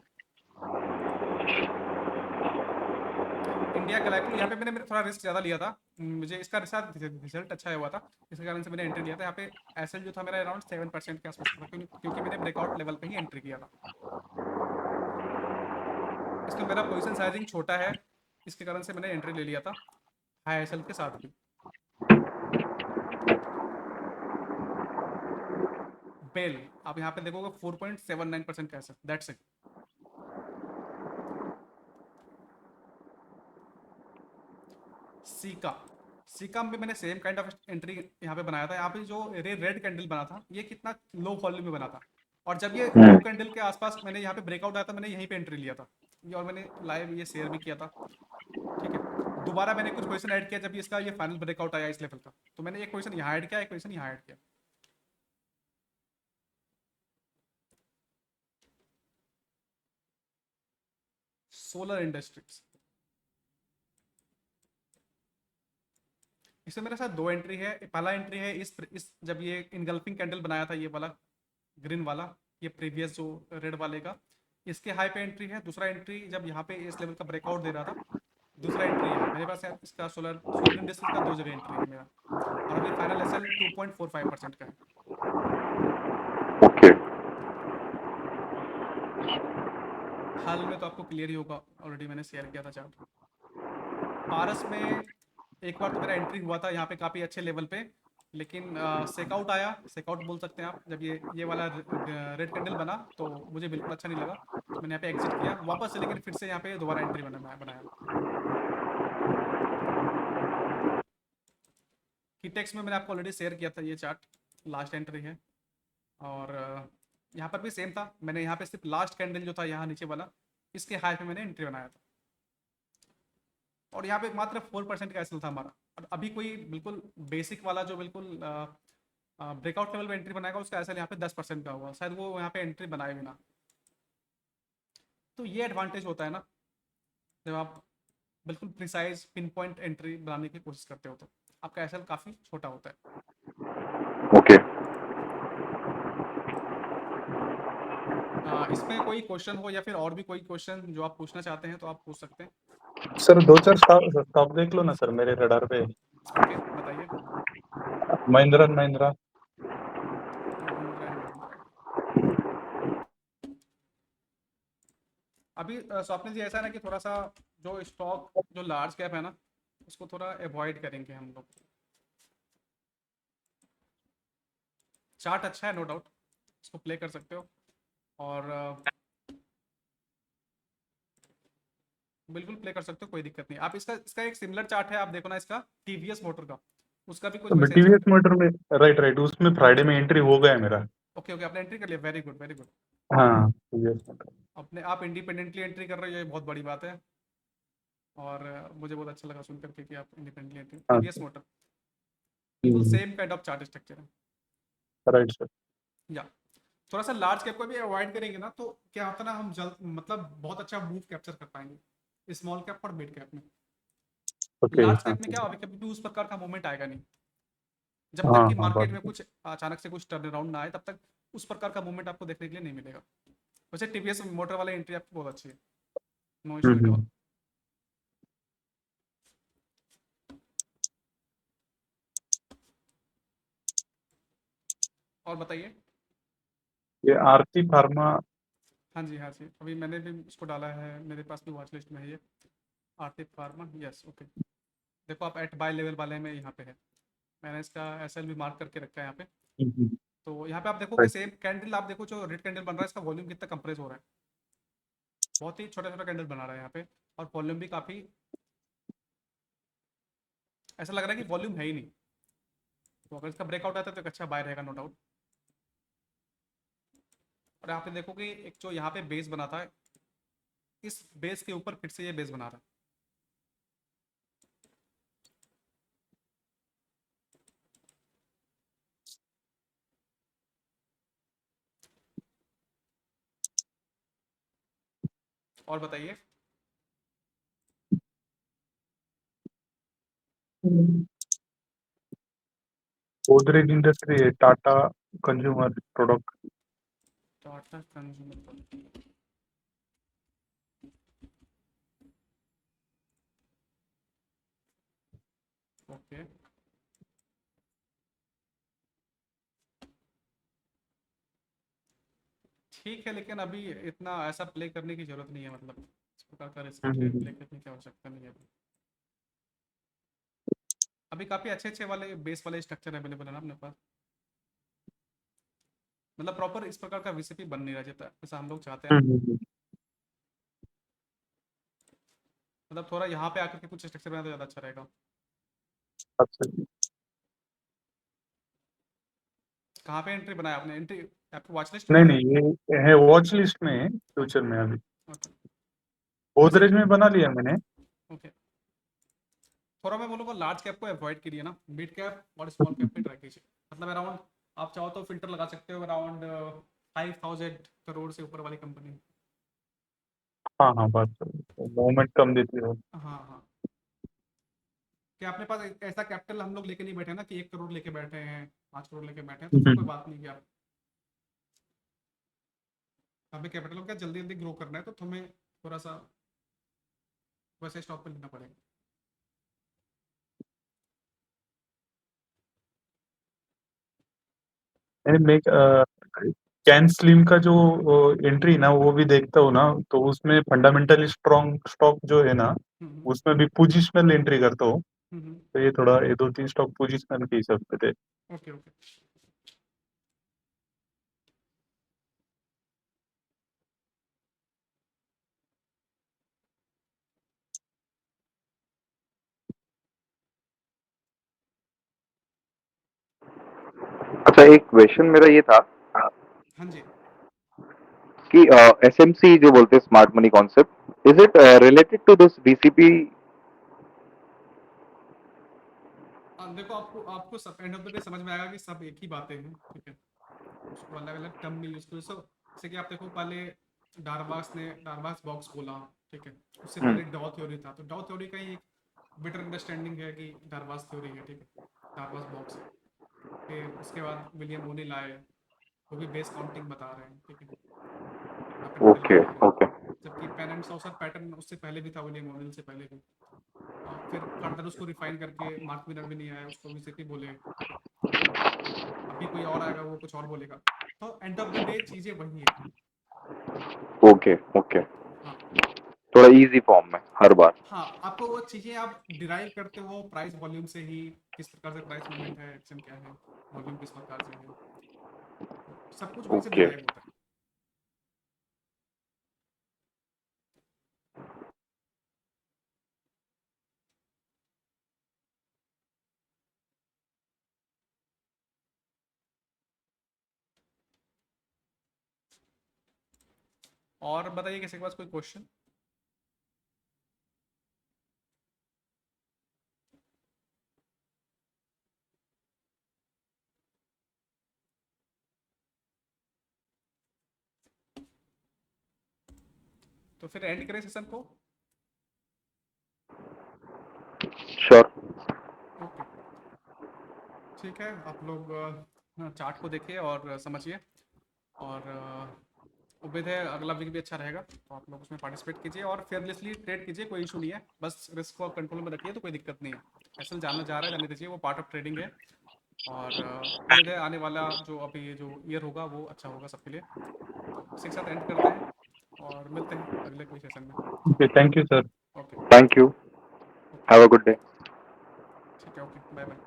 इंडिया ग्लाइको, यहाँ पे मैंने थोड़ा रिस्क ज़्यादा लिया था, मुझे इसका रिजल्ट अच्छा हुआ था, इसके कारण से मैंने एंट्री लिया था। यहाँ पे एसएल जो था मेरा अराउंड 7% के आसपास था, क्योंकि मैंने ब्रेकआउट लेवल पे ही एंट्री किया था। इसका मेरा पोजीशन साइजिंग छोटा है, इसके कारण से मैंने एंट्री ले लिया था हाई एसएल के साथ भी। बेल आप यहाँ पे देखोगे 4.79% का एसएल, दैट्स इट। सीका में मैंने सेम काइंड ऑफ एंट्री यहाँ पे बनाया था। यहाँ पे जो रेड कैंडल बना था, ये कितना लो वॉल्यूम में बना था, और जब ये ब्लू कैंडल के आसपास मैंने यहाँ पे ब्रेकआउट आया था, मैंने यहीं पे एंट्री लिया था ये, और मैंने लाइव ये शेयर भी किया था। ठीक है, दोबारा मैंने कुछ पोजीशन ऐड किया जब इसका ये फाइनल ब्रेकआउट आया इस लेवल का, तो मैंने एक पोजीशन यहाँ ऐड किया, एक पोजीशन यहाँ ऐड किया। सोलर इंडस्ट्रीज, इसमें मेरे साथ दो एंट्री है। पहला एंट्री है इस जब ये इनगल्फिंग कैंडल बनाया था, ये वाला ग्रीन वाला, ये प्रीवियस जो रेड वाले का, इसके हाई पे एंट्री है। दूसरा एंट्री जब यहाँ पे इस लेवल का ब्रेकआउट दे रहा था, दूसरा एंट्री है मेरे पास। इसका सोलर इंडस्ट्रीज का दो जगह एंट्री है मेरा, और अभी फाइनल एसएल 2.45% का है। हाल में तो आपको क्लियर ही होगा, ऑलरेडी मैंने शेयर किया था चार्ट। पारस में एक बार तो मेरा एंट्री हुआ था यहाँ पे काफ़ी अच्छे लेवल पे, लेकिन सेकआउट आया, सेकआउट बोल सकते हैं आप। जब ये वाला रेड कैंडल बना तो मुझे बिल्कुल अच्छा नहीं लगा, तो मैंने यहाँ पे एग्जिट किया वापस से, लेकिन फिर से यहाँ पे दोबारा एंट्री बनाया। कीटेक्स में मैंने आपको ऑलरेडी शेयर किया था ये चार्ट, लास्ट एंट्री है। और यहाँ पर भी सेम था, मैंने यहाँ पे सिर्फ लास्ट कैंडल जो था यहाँ नीचे वाला, इसके हाई पे मैंने एंट्री बनाया था, और यहाँ पे मात्र 4% का एसएल था हमारा। और अभी कोई बिल्कुल बेसिक वाला जो बिल्कुल ब्रेकआउट लेवल पे एंट्री बनाएगा, उसका एसएल यहाँ पे 10% का हुआ, शायद वो यहाँ पे एंट्री बनाए बिना। तो ये एडवांटेज होता है ना, जब आप बिल्कुल प्रिसाइज पिन पॉइंट एंट्री बनाने की कोशिश करते हो, तो आपका एसएल काफ़ी छोटा होता है। इसमें कोई क्वेश्चन हो या फिर और भी कोई क्वेश्चन जो आप पूछना चाहते हैं तो आप पूछ सकते हैं। सर 2-4 स्टॉक देख लो ना सर मेरे रडार पे। ओके, बताइए। महिंद्रा एंड महिंद्रा। अभी स्वप्निल जी ऐसा है ना कि थोड़ा सा जो स्टॉक जो लार्ज कैप है ना, उसको थोड़ा अवॉइड करेंगे हम लोग। चार्ट अच्छा है नो डाउट, इसको प्ले कर सकते हो, और बिल्कुल प्ले कर सकते हो, कोई दिक्कत नहीं। आप इसका एक सिमिलर चार्ट है, आप देखो ना इसका टीवीएस मोटर का, उसका भी कुछ वैसे टीवीएस मोटर में राइट उसमें फ्राइडे में एंट्री हो गया मेरा। ओके आपने एंट्री कर लिया, वेरी गुड वेरी गुड। हाँ टीवीएस मोटर अपने आप इंडिपेंडेंटली एंट्री कर रहे हो, ये बहुत बड़ी बात है, और मुझे बहुत अच्छा लगा सुन करके कि आप इंडिपेंडेंटली एंट्री। टीवीएस मोटर बिल्कुल same kind of chart structure है, राइट सर। या थोड़ा सा लार्ज कैप को भी अवॉइड करेंगे ना, तो क्या होता है ना, हम जल्द मतलब बहुत अच्छा मूव कैप्चर कर पाएंगे स्मॉल कैप और मिड कैप में। लार्ज कैप में क्या होगा, कभी भी उस प्रकार का मूवमेंट आएगा नहीं, जब तक कि मार्केट में कुछ अचानक से कुछ टर्न अराउंड ना आए, तब तक उस प्रकार का मूवमेंट आपको देखने के लिए नहीं मिलेगा। वैसे टीवीएस मोटर वाली एंट्री आपकी बहुत अच्छी है, नो इशू एट ऑल। और बताइए। ये आरती फार्मा। हाँ जी, हाँ जी, अभी मैंने भी इसको डाला है, मेरे पास भी वॉच लिस्ट में है ये, आर्थिक फार्मा, यस, ओके। देखो आप एट बाय लेवल वाले में यहाँ पे है, मैंने इसका एसएल भी मार्क करके रखा है यहाँ पे। तो यहाँ पे आप देखोगे सेम कैंडल, आप देखो जो रेड कैंडल बन रहा है इसका वॉल्यूम कितना कंप्रेस हो रहा है, बहुत ही छोटा छोटा कैंडल बना रहा है यहाँ पे, और वॉल्यूम भी काफ़ी, ऐसा लग रहा है कि वॉल्यूम है ही नहीं। तो अगर इसका ब्रेकआउट आता है तो एक अच्छा बाय रहेगा, नो डाउट। और यहाँ पे देखोगे एक जो यहाँ पे बेस बना था, इस बेस के ऊपर फिर से ये बेस बना रहा है। और बताइए। गोदरेज इंडस्ट्री है, Tata consumer product. Tata consumer, okay, ठीक है, लेकिन अभी इतना ऐसा प्ले करने की जरूरत नहीं है, मतलब इस प्रकार का रिस्क ट्रेड प्ले करने की आवश्यकता नहीं है अभी। अभी काफ़ी अच्छे अच्छे वाले बेस वाले स्ट्रक्चर अवेलेबल है ना अपने पास, मतलब प्रॉपर इस प्रकार का वीसीपी बन नहीं रहा जाता जैसा हम लोग चाहते हैं ना। मतलब थोड़ा यहाँ पे आकर के कुछ स्ट्रक्चर बना तो ज़्यादा अच्छा रहेगा। अच्छा जी। कहाँ पे एंट्री बनाया आपने, एंट्री आपकी वॉच लिस्ट में नहीं है? नहीं, ये है वॉच लिस्ट में है, फ्यूचर ओके, में अभी ओके, वैसे गोदरेज में बना लिया मैंने। ओके, थोड़ा मैं बोलूँगा लार्ज कैप को अवॉइड करिए ना, मिड कैप और स्मॉल कैप पे ट्राई कीजिए, मतलब अराउंड आप चाहो तो फिल्टर लगा सकते हो अराउंड 5,000 करोड़ से ऊपर वाली कंपनी। हाँ हाँ, बात मूवमेंट कम देती है। हाँ, हाँ, कि अपने पास ऐसा कैपिटल हम लोग लेके नहीं बैठे ना कि 1 करोड़ लेके बैठे हैं, 5 करोड़ लेके बैठे हैं, तो फिर कोई बात नहीं कि आप, हमें कैपिटल को क्या जल्दी जल्दी ग्रो करना है तो तुम्हें थोड़ा सा वैसे स्टॉक पे लेना पड़ेगा। मैं कैन स्लिम का जो एंट्री ना वो भी देखता हूँ ना, तो उसमें फंडामेंटली स्ट्रॉन्ग स्टॉक जो है ना, हम्म, उसमें भी पोजिशनल एंट्री करता हूँ। हम्म, तो ये थोड़ा ये 2-3 स्टॉक पोजिशनल के हिसाब से थे। Okay, okay. अच्छा, एक क्वेश्चन मेरा ये था हाँ जी। कि एसएमसी जो बोलते हैं smart money concept, is it related to this BCP? देखो आपको आपको सब एंड ऑफ द डे समझ में आएगा कि सब एक ही बातें हैं, ठीक है, उसको अलग अलग टर्म में यूज करो। सो जैसे कि आप देखो पहले डारबास बॉक्स बोला, ठीक है, उससे पहले डॉ थ्योरी था, तो डॉ थ्योरी का ही एक बेटर अंडरस्टैंडिंग है कि डारबास थ्योरी है, ठीक है, डारबास बॉक्स है। फिर उसके बाद विलियम ओनिल आए, वो भी बेस काउंटिंग बता रहे हैं, ठीक है, रैपिड मॉडल ओके, बता रहे हैं। ओके, जबकि पेन एंड सॉसर पैटर्न उससे पहले भी था, विलियम ओनिल से पहले भी। फिर फर्दर उसको रिफाइन करके मार्क मिनर भी नहीं आया, उसको वीसीपी बोले, ठीक है, अभी कोई और आएगा वो कुछ और बोलेगा। तो एंड ऑफ द डे चीज़ें वही है। Okay, okay. हाँ, थोड़ा इजी फॉर्म में हर बार। हाँ, आपको वो चीज़ें आप डिराइव करते हो प्राइस वॉल्यूम से ही, किस प्रकार से प्राइस मूवमेंट है, एक्शन क्या है, वॉल्यूम किस प्रकार से है, तो सब कुछ वहीं से ओके। डिराइव होता है। और बताइए किसी के पास कोई क्वेश्चन? तो फिर एंड करें सेशन को। श्योर। ओके, ठीक है, आप लोग चार्ट को देखिए और समझिए, और उम्मीद है अगला वीक भी अच्छा रहेगा, तो आप लोग उसमें पार्टिसिपेट कीजिए और फेयरलेसली ट्रेड कीजिए, कोई इशू नहीं है, बस रिस्क को कंट्रोल में रखिए तो कोई दिक्कत नहीं है। एसएल जाना जा रहा है, जाने दीजिए, वो पार्ट ऑफ ट्रेडिंग है। और उम्मीद है आने वाला जो अभी जो ईयर होगा वो अच्छा होगा सबके लिए। तो इसी के साथ एंड करते हैं और मिलते हैं अगले कोई सेशन में। Okay, thank you sir. Okay, thank you, okay, have a good day. ठीक है, ओके, बाय बाय।